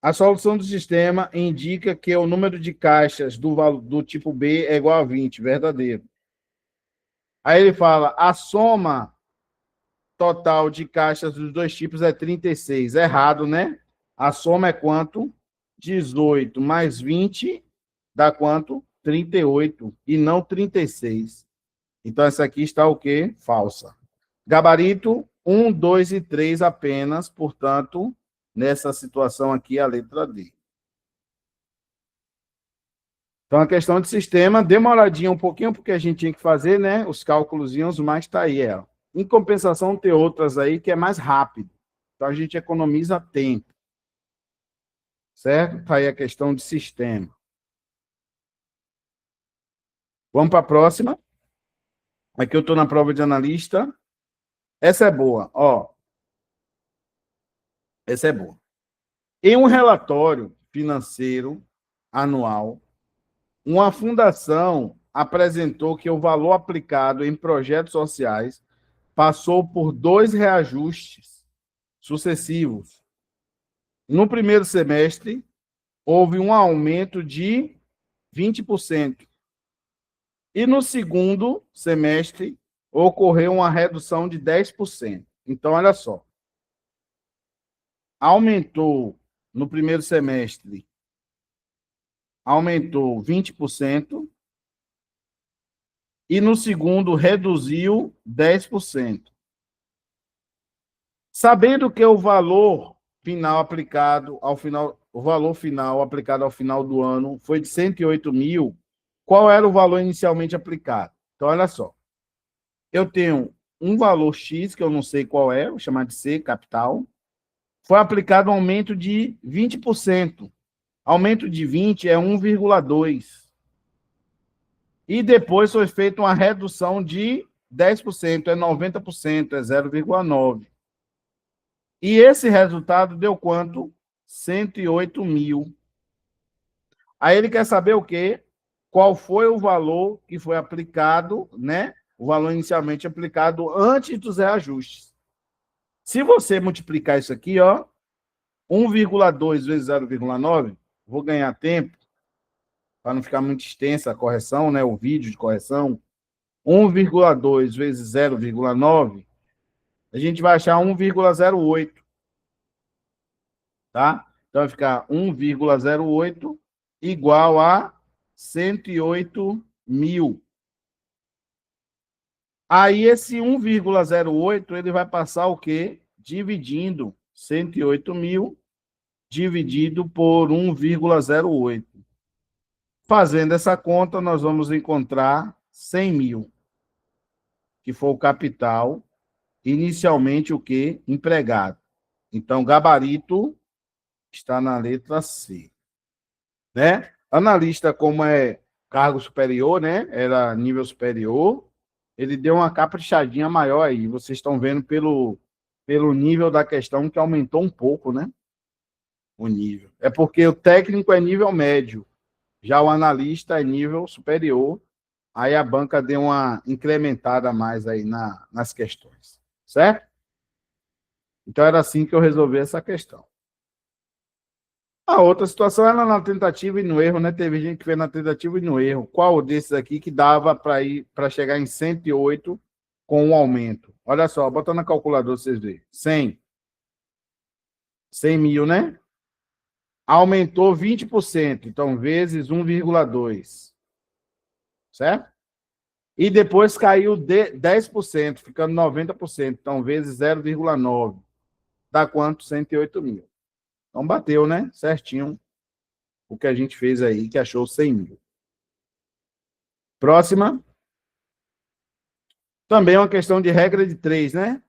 Speaker 1: A solução do sistema indica que o número de caixas do tipo B é igual a 20. Verdadeiro. Aí ele fala, a soma total de caixas dos dois tipos é 36. Errado, né? A soma é quanto? 18 mais 20 dá quanto? 38 e não 36. Então, essa aqui está o quê? Falsa. Gabarito 1, 2 e 3 apenas, portanto, nessa situação aqui, a letra D. Então, a questão de sistema, demoradinha um pouquinho, porque a gente tinha que fazer, né? Os cálculozinhos, mas está aí ela. Em compensação, tem outras aí que é mais rápido. Então, a gente economiza tempo. Certo? Está aí a questão de sistema. Vamos para a próxima. Aqui eu estou na prova de analista. Essa é boa, ó. Essa é boa. Em um relatório financeiro anual, uma fundação apresentou que o valor aplicado em projetos sociais passou por 2 reajustes sucessivos. No primeiro semestre, houve um aumento de 20%. E no segundo semestre, ocorreu uma redução de 10%. Então, olha só. Aumentou no primeiro semestre, aumentou 20%, e no segundo reduziu 10%. Sabendo que o valor final aplicado ao final, o valor final aplicado ao final do ano foi de 108 mil, qual era o valor inicialmente aplicado? Então, olha só. Eu tenho um valor X, que eu não sei qual é, vou chamar de C, capital. Foi aplicado um aumento de 20%. Aumento de 20 é 1,2. E depois foi feita uma redução de 10%, é 90%, é 0,9. E esse resultado deu quanto? 108 mil. Aí ele quer saber o quê? Qual foi o valor que foi aplicado, né? O valor inicialmente aplicado antes dos reajustes. Se você multiplicar isso aqui, ó, 1,2 vezes 0,9, vou ganhar tempo, para não ficar muito extensa a correção, né? O vídeo de correção. 1,2 vezes 0,9, a gente vai achar 1,08. Tá? Então, vai ficar 1,08 igual a 108 mil. Aí, esse 1,08, ele vai passar o quê? Dividindo 108 mil, dividido por 1,08. Fazendo essa conta, nós vamos encontrar 100 mil, que foi o capital, inicialmente o quê? Empregado. Então, gabarito está na letra C. Né? Analista, como é cargo superior, né? Era nível superior, ele deu uma caprichadinha maior aí. Vocês estão vendo pelo nível da questão que aumentou um pouco, né? O nível. É porque o técnico é nível médio, já o analista é nível superior. Aí a banca deu uma incrementada mais aí nas questões. Certo? Então era assim que eu resolvi essa questão. A outra situação era na tentativa e no erro, né? Teve gente que fez na tentativa e no erro. Qual desses aqui que dava para chegar em 108 com um aumento? Olha só, bota na calculadora vocês verem. 100 mil, né? Aumentou 20%, então vezes 1,2. Certo? E depois caiu 10%, ficando 90%, então vezes 0,9. Dá quanto? 108 mil. Então bateu, né? Certinho o que a gente fez aí, que achou 100 mil. Próxima. Também é uma questão de regra de 3, né?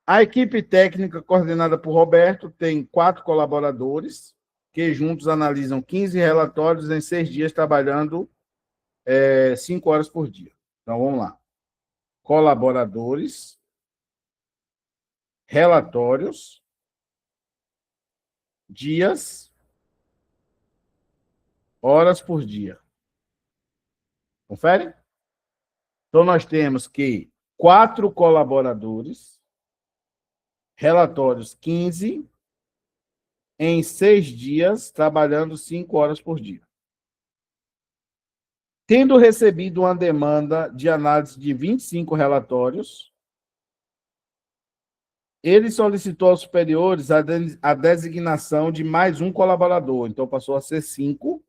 Speaker 1: A equipe técnica coordenada por Roberto tem 4 colaboradores que juntos analisam 15 relatórios em 6 dias, trabalhando 5 horas por dia. Então, vamos lá. Colaboradores, relatórios, dias, horas por dia. Confere? Então, nós temos que 4 colaboradores, relatórios 15, em 6 dias, trabalhando 5 horas por dia. Tendo recebido uma demanda de análise de 25 relatórios, ele solicitou aos superiores a designação de mais um colaborador, então passou a ser 5,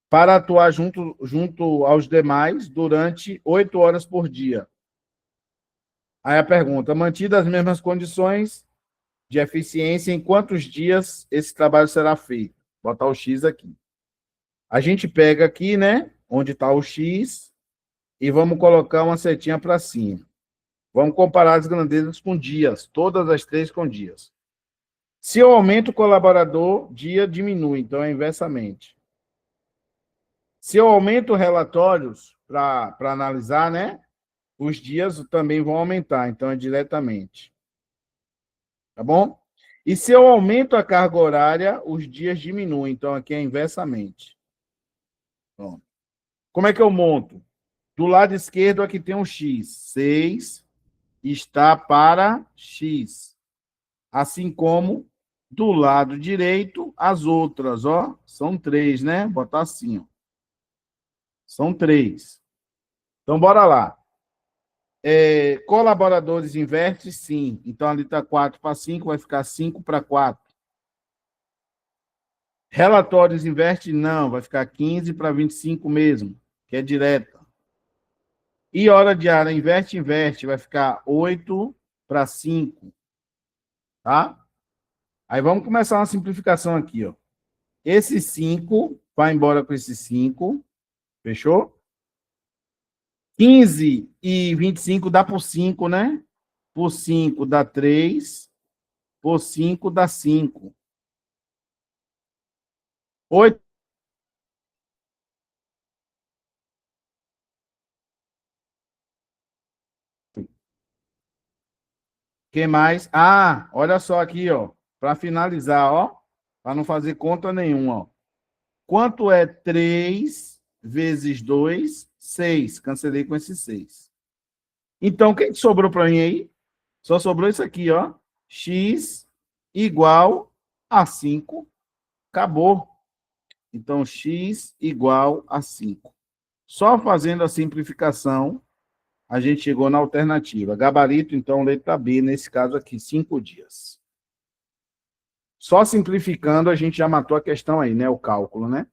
Speaker 1: para atuar junto aos demais durante 8 horas por dia. Aí a pergunta: mantidas as mesmas condições de eficiência, em quantos dias esse trabalho será feito? Vou botar o X aqui. A gente pega aqui, né, onde está o X, e vamos colocar uma setinha para cima. Vamos comparar as grandezas com dias, todas as 3 com dias. Se eu aumento o colaborador, dia diminui, então é inversamente. Se eu aumento relatórios para analisar, né, os dias também vão aumentar, então é diretamente. Tá bom? E se eu aumento a carga horária, os dias diminuem, então aqui é inversamente. Pronto. Como é que eu monto? Do lado esquerdo aqui tem um X. 6 está para X. Assim como do lado direito, as outras, ó, são 3, né? Vou botar assim, ó. São 3. Então, bora lá. Colaboradores inverte, sim. Então, ali está 4 para 5, vai ficar 5 para 4. Relatórios inverte, não, vai ficar 15 para 25 mesmo, que é direta. E hora diária inverte, vai ficar 8 para 5. Tá? Aí vamos começar uma simplificação aqui, ó. Esse 5 vai embora com esse 5. Fechou? 15 e 25 dá por 5, né? Por 5 dá 3. Por 5 dá 5. 8. Que mais? Ah, olha só aqui, ó. Para finalizar, ó. Para não fazer conta nenhuma, ó. Quanto é 3 vezes 2? 6. Cancelei com esse 6. Então, o que sobrou para mim aí? Só sobrou isso aqui, ó. X igual a 5. Acabou. Então, x igual a 5. Só fazendo a simplificação, a gente chegou na alternativa. Gabarito, então, letra B, nesse caso aqui, 5 dias. Só simplificando, a gente já matou a questão aí, né? O cálculo, né?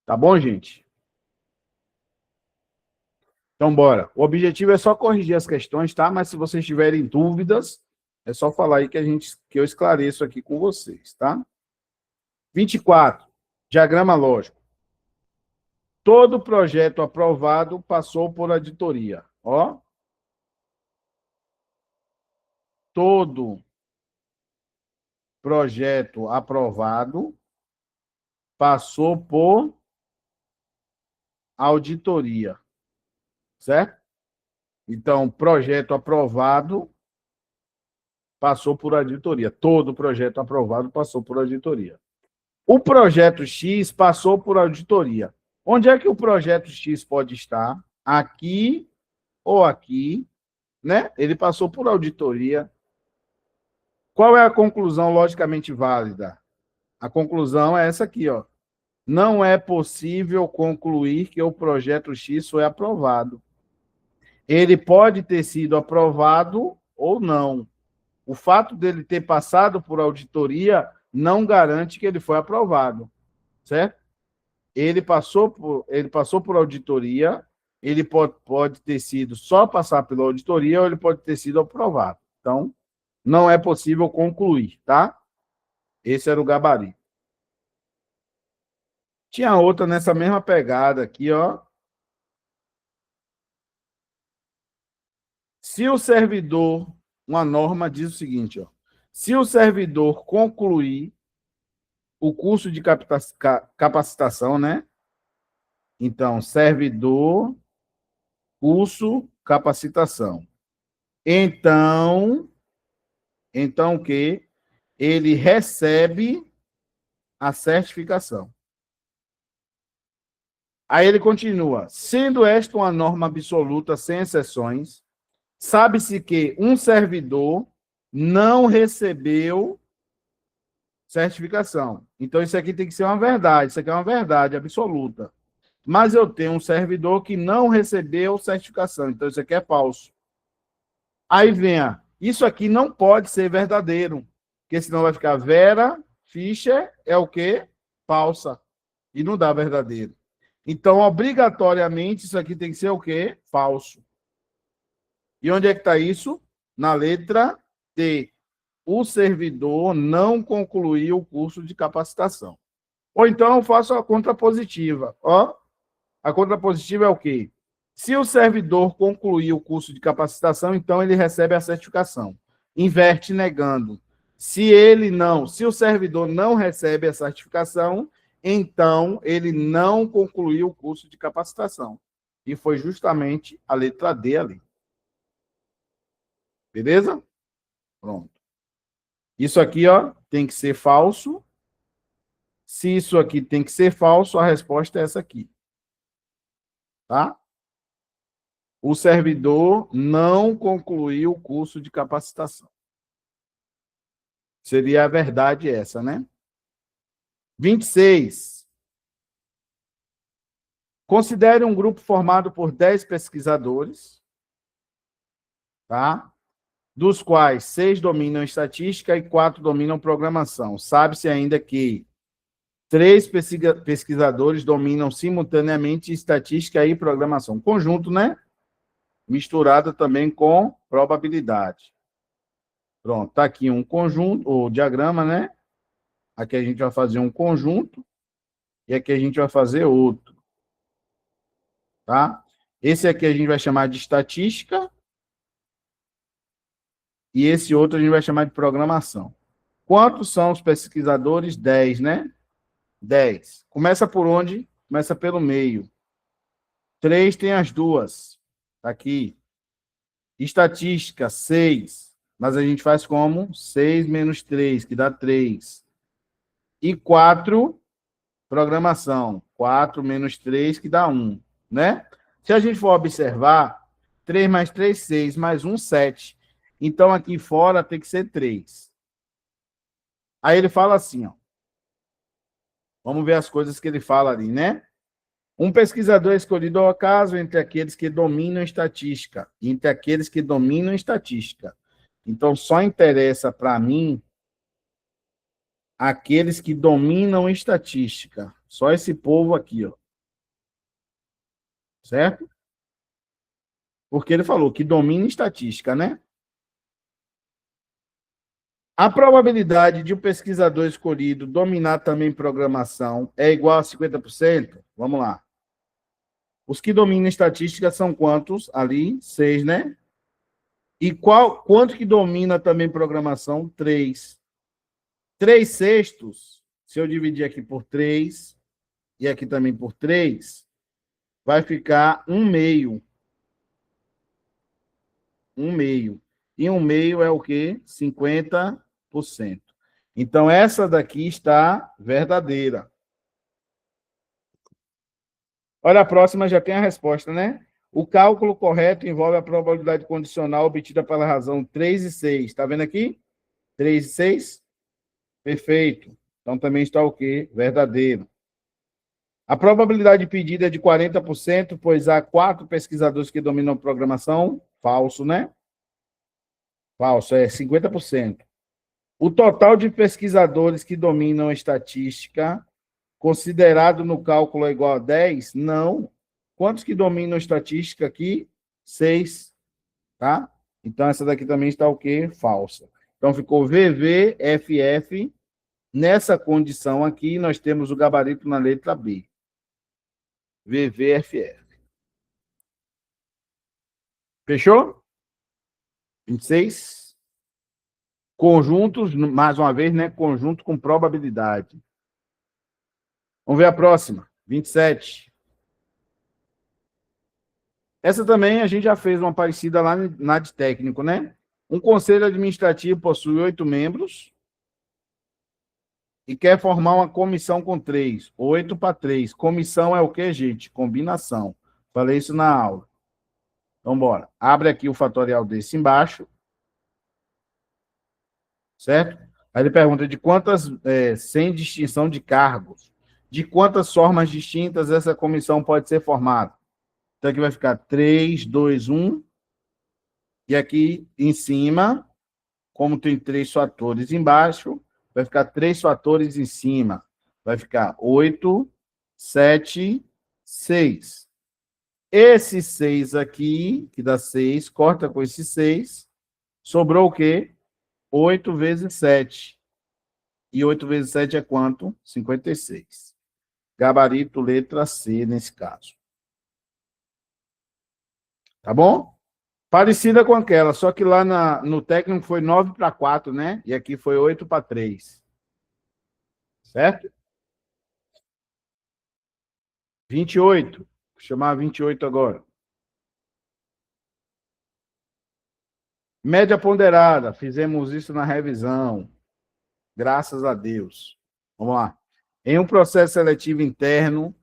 Speaker 1: Tá bom, gente? Então, bora. O objetivo é só corrigir as questões, tá? Mas se vocês tiverem dúvidas, é só falar aí que eu esclareço aqui com vocês, tá? 24. Diagrama lógico. Todo projeto aprovado passou por auditoria. Ó. Todo projeto aprovado passou por auditoria. Certo? Então, projeto aprovado passou por auditoria. Todo projeto aprovado passou por auditoria. O projeto X passou por auditoria. Onde é que o projeto X pode estar? Aqui ou aqui, né? Ele passou por auditoria. Qual é a conclusão logicamente válida? A conclusão é essa aqui, ó. Não é possível concluir que o projeto X foi aprovado. Ele pode ter sido aprovado ou não. O fato dele ter passado por auditoria não garante que ele foi aprovado, certo? Ele passou por auditoria, ele pode ter sido só passar pela auditoria ou ele pode ter sido aprovado. Então, não é possível concluir, tá? Esse era o gabarito. Tinha outra nessa mesma pegada aqui, ó. Se o servidor, uma norma diz o seguinte, ó. Se o servidor concluir o curso de capacitação, né? Então, servidor, curso, capacitação. Então o quê? Ele recebe a certificação. Aí ele continua. Sendo esta uma norma absoluta sem exceções, sabe-se que um servidor não recebeu certificação. Então, isso aqui tem que ser uma verdade. Isso aqui é uma verdade absoluta. Mas eu tenho um servidor que não recebeu certificação. Então, isso aqui é falso. Aí vem, isso aqui não pode ser verdadeiro. Porque senão vai ficar Vera Fischer é o quê? Falsa. E não dá verdadeiro. Então, obrigatoriamente, isso aqui tem que ser o quê? Falso. E onde é que está isso? Na letra D. O servidor não concluiu o curso de capacitação. Ou então eu faço a contrapositiva. Ó, a contrapositiva é o quê? Se o servidor concluir o curso de capacitação, então ele recebe a certificação. Inverte negando. Se o servidor não recebe a certificação, então ele não concluiu o curso de capacitação. E foi justamente a letra D ali. Beleza? Pronto. Isso aqui, ó, tem que ser falso. Se isso aqui tem que ser falso, a resposta é essa aqui. Tá? O servidor não concluiu o curso de capacitação. Seria a verdade essa, né? 26. Considere um grupo formado por 10 pesquisadores, tá? Dos quais 6 dominam estatística e 4 dominam programação. Sabe-se ainda que 3 pesquisadores dominam simultaneamente estatística e programação. Conjunto, né? Misturado também com probabilidade. Pronto, tá aqui um conjunto, o diagrama, né? Aqui a gente vai fazer um conjunto e aqui a gente vai fazer outro. Tá? Esse aqui a gente vai chamar de estatística e esse outro a gente vai chamar de programação. Quantos são os pesquisadores? 10, né? 10. Começa por onde? Começa pelo meio. 3 tem as duas. Tá aqui. Estatística, 6. Mas a gente faz como? 6 menos 3, que dá 3. E 4, programação. 4 menos 3, que dá 1. Né? Se a gente for observar, 3 mais 3, 6, mais 1, 7. Então, aqui fora tem que ser 3. Aí ele fala assim, ó. Vamos ver as coisas que ele fala ali, né? Um pesquisador é escolhido ao acaso entre aqueles que dominam estatística. Entre aqueles que dominam estatística. Então, só interessa para mim aqueles que dominam estatística. Só esse povo aqui, ó. Certo? Porque ele falou que domina estatística, né? A probabilidade de o pesquisador escolhido dominar também programação é igual a 50%? Vamos lá. Os que dominam estatística são quantos? Ali, 6, né? E quanto que domina também programação? 3. 3/6, se eu dividir aqui por 3 e aqui também por 3, vai ficar 1/2. 1/2. E 1/2 é o quê? 50%. Então, essa daqui está verdadeira. Olha, a próxima já tem a resposta, né? O cálculo correto envolve a probabilidade condicional obtida pela razão 3 e 6. Está vendo aqui? 3 e 6? Perfeito. Então, também está o quê? Verdadeiro. A probabilidade pedida é de 40%, pois há 4 pesquisadores que dominam programação. Falso, né? Falso, é 50%. O total de pesquisadores que dominam a estatística, considerado no cálculo, é igual a 10? Não. Quantos que dominam a estatística aqui? 6, tá? Então, essa daqui também está o quê? Falsa. Então, ficou VVFF. Nessa condição aqui, nós temos o gabarito na letra B. VVFF. Fechou? 26. Conjuntos, mais uma vez, né? Conjunto com probabilidade. Vamos ver a próxima. 27. Essa também a gente já fez uma parecida lá na de técnico, né? Um conselho administrativo possui 8 membros e quer formar uma comissão com 3. 8 para 3. Comissão é o quê, gente? Combinação. Falei isso na aula. Então, bora. Abre aqui o fatorial desse embaixo. Certo? Aí ele pergunta de quantas, sem distinção de cargos, de quantas formas distintas essa comissão pode ser formada. Então, aqui vai ficar 3, 2, 1. E aqui em cima, como tem 3 fatores embaixo, vai ficar 3 fatores em cima. Vai ficar 8, 7, 6. Esse 6 aqui, que dá 6, corta com esse 6. Sobrou o quê? 8 vezes 7. E 8 vezes 7 é quanto? 56. Gabarito letra C, nesse caso. Tá bom? Parecida com aquela, só que lá no técnico foi 9 para 4, né? E aqui foi 8 para 3. Certo? 28. Vou chamar 28 agora. Média ponderada. Fizemos isso na revisão. Graças a Deus. Vamos lá. Em um processo seletivo interno,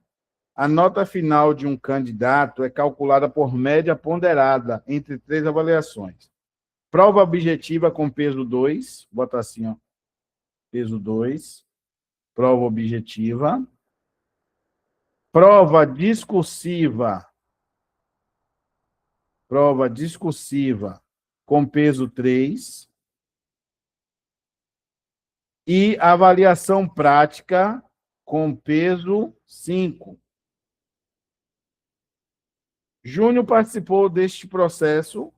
Speaker 1: a nota final de um candidato é calculada por média ponderada entre 3 avaliações. Prova objetiva com peso 2. Bota assim, ó. Peso 2. Prova objetiva. Prova discursiva. Prova discursiva com peso 3. E avaliação prática com peso 5. Júnior participou deste processo,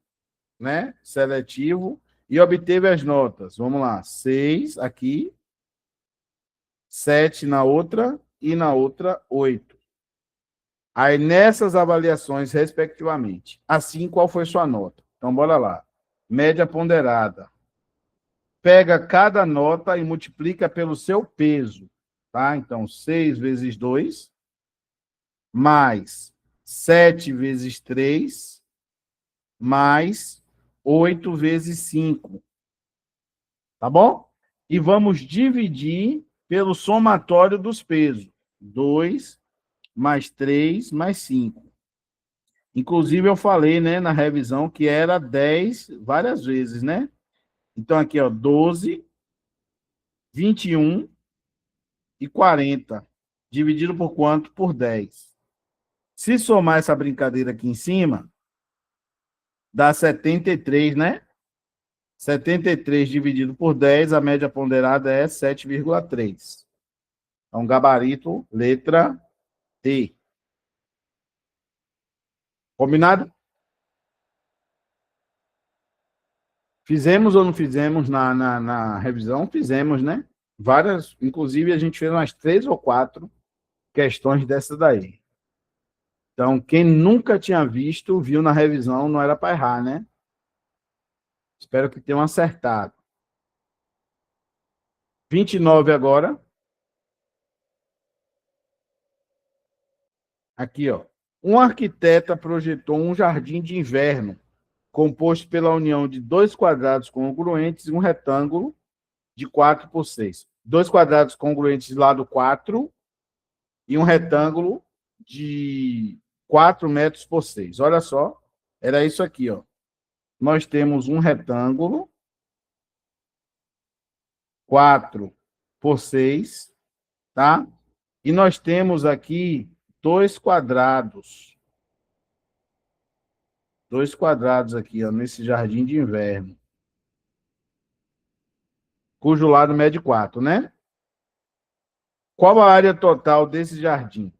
Speaker 1: né, seletivo e obteve as notas. Vamos lá, 6 aqui, 7 na outra e na outra 8. Aí, nessas avaliações, respectivamente. Assim, qual foi sua nota? Então, bora lá. Média ponderada. Pega cada nota e multiplica pelo seu peso, tá? Então, 6 vezes 2, mais 7 vezes 3, mais 8 vezes 5. Tá bom? E vamos dividir pelo somatório dos pesos. 2 mais 3 mais 5. Inclusive, eu falei, né, na revisão que era 10 várias vezes, né? Então, aqui, ó, 12, 21 e 40. Dividido por quanto? Por 10. Se somar essa brincadeira aqui em cima, dá 73, né? 73 dividido por 10, a média ponderada é 7,3. Então, gabarito, letra D. Combinado? Fizemos ou não fizemos na revisão? Fizemos, né? Várias, inclusive a gente fez umas 3 ou 4 questões dessa daí. Então, quem nunca tinha visto, viu na revisão, não era para errar, né? Espero que tenham acertado. 29 agora. Aqui, ó. Um arquiteta projetou um jardim de inverno composto pela união de 2 quadrados congruentes e um retângulo de 4 por 6. 2 quadrados congruentes de lado 4 e um retângulo de 4 metros por 6. Olha só, era isso aqui, ó. Nós temos um retângulo, 4 por 6, tá? E nós temos aqui 2 quadrados. 2 quadrados aqui, ó, nesse jardim de inverno. Cujo lado mede 4, né? Qual a área total desse jardim?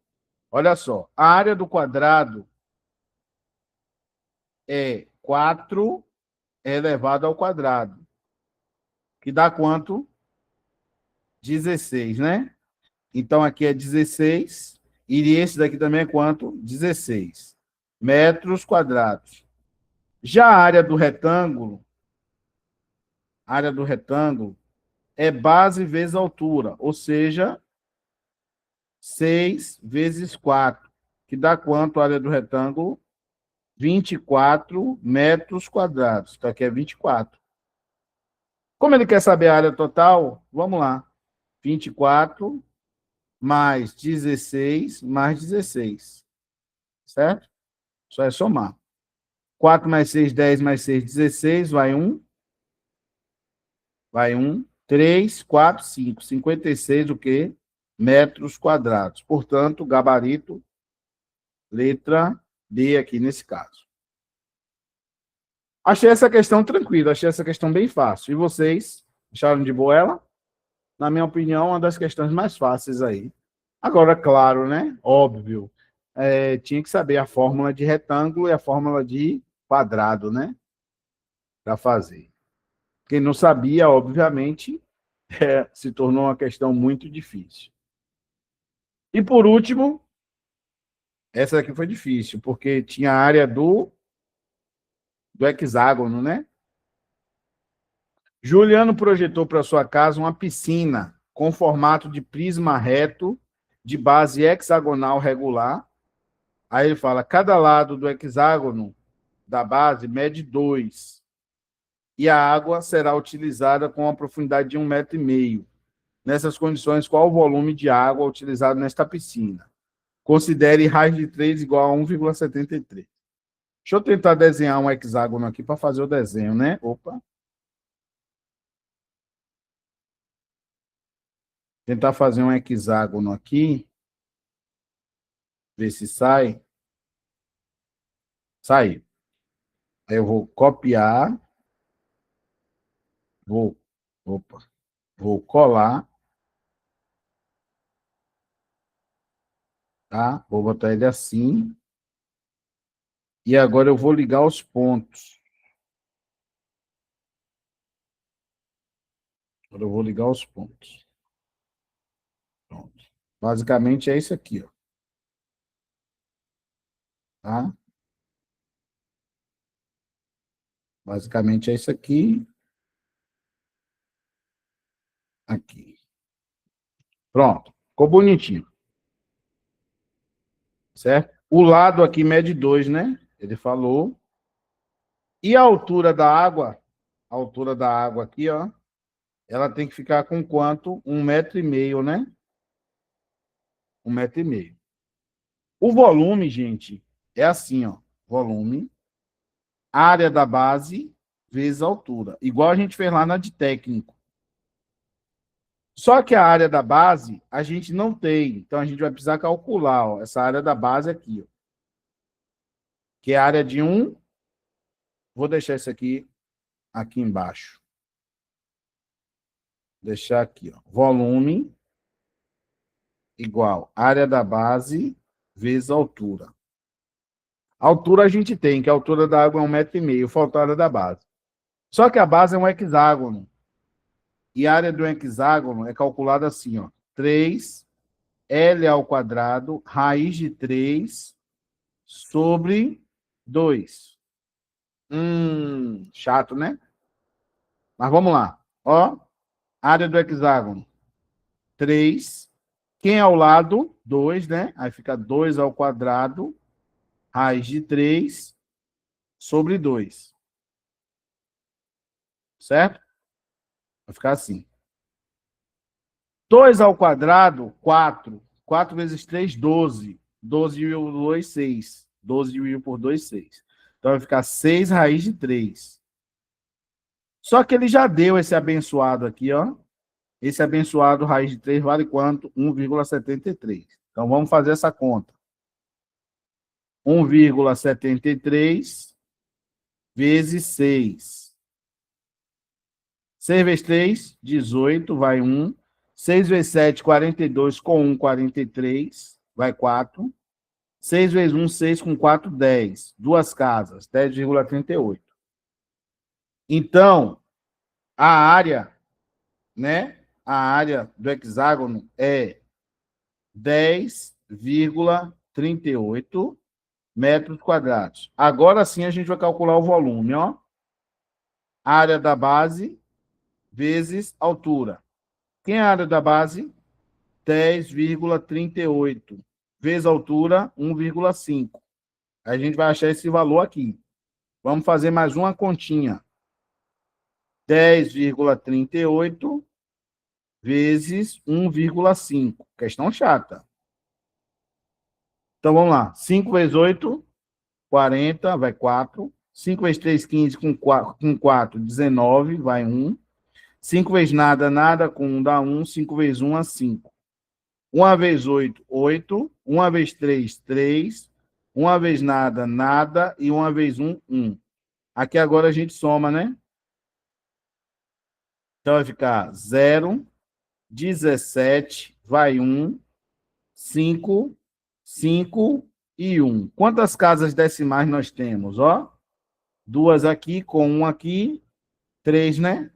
Speaker 1: Olha só, a área do quadrado é 4 elevado ao quadrado, que dá quanto? 16, né? Então, aqui é 16, e esse daqui também é quanto? 16 metros quadrados. Já a área do retângulo é base vezes altura, ou seja, 6 vezes 4, que dá quanto a área do retângulo? 24 metros quadrados. Então, aqui é 24. Como ele quer saber a área total, vamos lá. 24 mais 16 mais 16. Certo? Só é somar. 4 mais 6, 10 mais 6, 16. Vai 1. Vai 1. 3, 4, 5. 56 o quê? Metros quadrados. Portanto, gabarito, letra D aqui nesse caso. Achei essa questão tranquila, achei essa questão bem fácil. E vocês, acharam de boa ela? Na minha opinião, uma das questões mais fáceis aí. Agora, claro, né? Óbvio, tinha que saber a fórmula de retângulo e a fórmula de quadrado, né? Para fazer. Quem não sabia, obviamente, se tornou uma questão muito difícil. E por último, essa aqui foi difícil, porque tinha a área do hexágono, né? Juliano projetou para sua casa uma piscina com formato de prisma reto, de base hexagonal regular. Aí ele fala, cada lado do hexágono da base mede 2 e a água será utilizada com uma profundidade de 1,5 m. Nessas condições, qual o volume de água utilizado nesta piscina? Considere raiz de 3 igual a 1,73. Deixa eu tentar desenhar um hexágono aqui para fazer o desenho, né? Opa. Tentar fazer um hexágono aqui. Ver se sai. Saiu. Aí eu vou copiar. Opa. Vou colar. Tá? Vou botar ele assim. E agora eu vou ligar os pontos. Agora eu vou ligar os pontos. Pronto. Basicamente é isso aqui, ó. Tá? Basicamente é isso aqui. Aqui. Pronto. Ficou bonitinho. Certo? O lado aqui mede 2, né? Ele falou. E a altura da água? A altura da água aqui, ó. Ela tem que ficar com quanto? 1,5 m, né? 1,5 m. O volume, gente, é assim, ó. Volume, área da base vezes altura. Igual a gente fez lá na de técnico. Só que a área da base a gente não tem. Então a gente vai precisar calcular, ó, essa área da base aqui, ó, que é a área de 1. Vou deixar isso aqui embaixo. Deixar aqui, ó. Volume igual área da base vezes a altura. A altura a gente tem, que a altura da água é 1,5 m, falta a área da base. Só que a base é um hexágono. E a área do hexágono é calculada assim, ó. 3L ao quadrado, raiz de 3 sobre 2. Chato, né? Mas vamos lá. Ó, área do hexágono, 3. Quem é ao lado? 2, né? Aí fica 2 ao quadrado, raiz de 3 sobre 2. Certo? Vai ficar assim. 2 ao quadrado, 4. 4 vezes 3, 12. 12 dividido por 2, 6. 12 dividido por 2, 6. Então vai ficar 6 raiz de 3. Só que ele já deu esse abençoado aqui, ó. Esse abençoado raiz de 3 vale quanto? 1,73. Então vamos fazer essa conta. 1,73 vezes 6. 6 vezes 3, 18, vai 1. 6 vezes 7, 42, com 1, 43, vai 4. 6 vezes 1, 6, com 4, 10. Duas casas, 10,38. Então, a área, né? A área do hexágono é 10,38 metros quadrados. Agora sim a gente vai calcular o volume, ó. Área da base vezes altura. Quem é a área da base? 10,38 vezes altura, 1,5. A gente vai achar esse valor aqui. Vamos fazer mais uma continha. 10,38 vezes 1,5. Questão chata. Então, vamos lá. 5 vezes 8, 40, vai 4. 5 vezes 3, 15, com 4, 19, vai 1. 5 vezes nada, nada, com 1 dá 1. 5 vezes 1, 5. 1 vezes 8, 8. 1 vezes 3, 3. 1 vezes nada, nada. E 1 vezes 1, 1. Aqui agora a gente soma, né? Então vai ficar 0, 17, vai 1, 5, 5 e 1. Quantas casas decimais nós temos? Ó, 2 aqui, com 1 aqui, 3, né?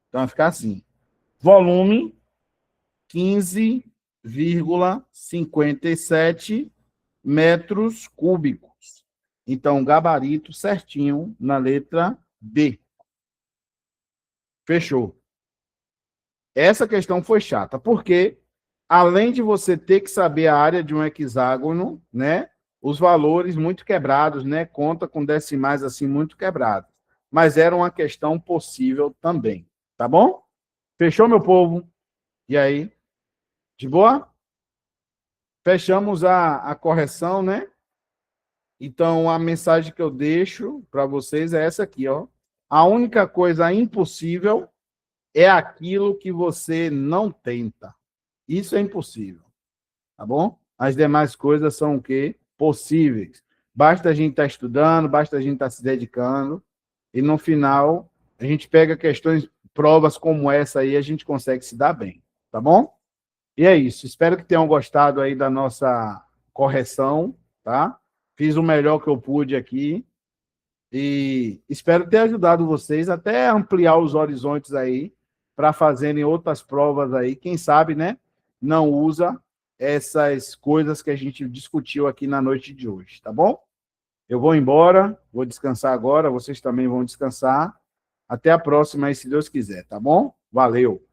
Speaker 1: Então vai ficar assim. Volume, 15,57 metros cúbicos. Então, gabarito certinho na letra D. Fechou. Essa questão foi chata, porque além de você ter que saber a área de um hexágono, né? Os valores muito quebrados, né? Conta com decimais assim muito quebrados. Mas era uma questão possível também, tá bom? Fechou, meu povo? E aí? De boa? Fechamos a correção, né? Então, a mensagem que eu deixo para vocês é essa aqui, ó. A única coisa impossível é aquilo que você não tenta. Isso é impossível, tá bom? As demais coisas são o quê? Possíveis. Basta a gente estar estudando, basta a gente estar se dedicando, e no final a gente pega questões, provas como essa aí, a gente consegue se dar bem, tá bom? E é isso. Espero que tenham gostado aí da nossa correção, tá? Fiz o melhor que eu pude aqui e espero ter ajudado vocês até ampliar os horizontes aí para fazerem outras provas aí. Quem sabe, né? Não usa essas coisas que a gente discutiu aqui na noite de hoje, tá bom? Eu vou embora, vou descansar agora, vocês também vão descansar. Até a próxima aí, se Deus quiser, tá bom? Valeu!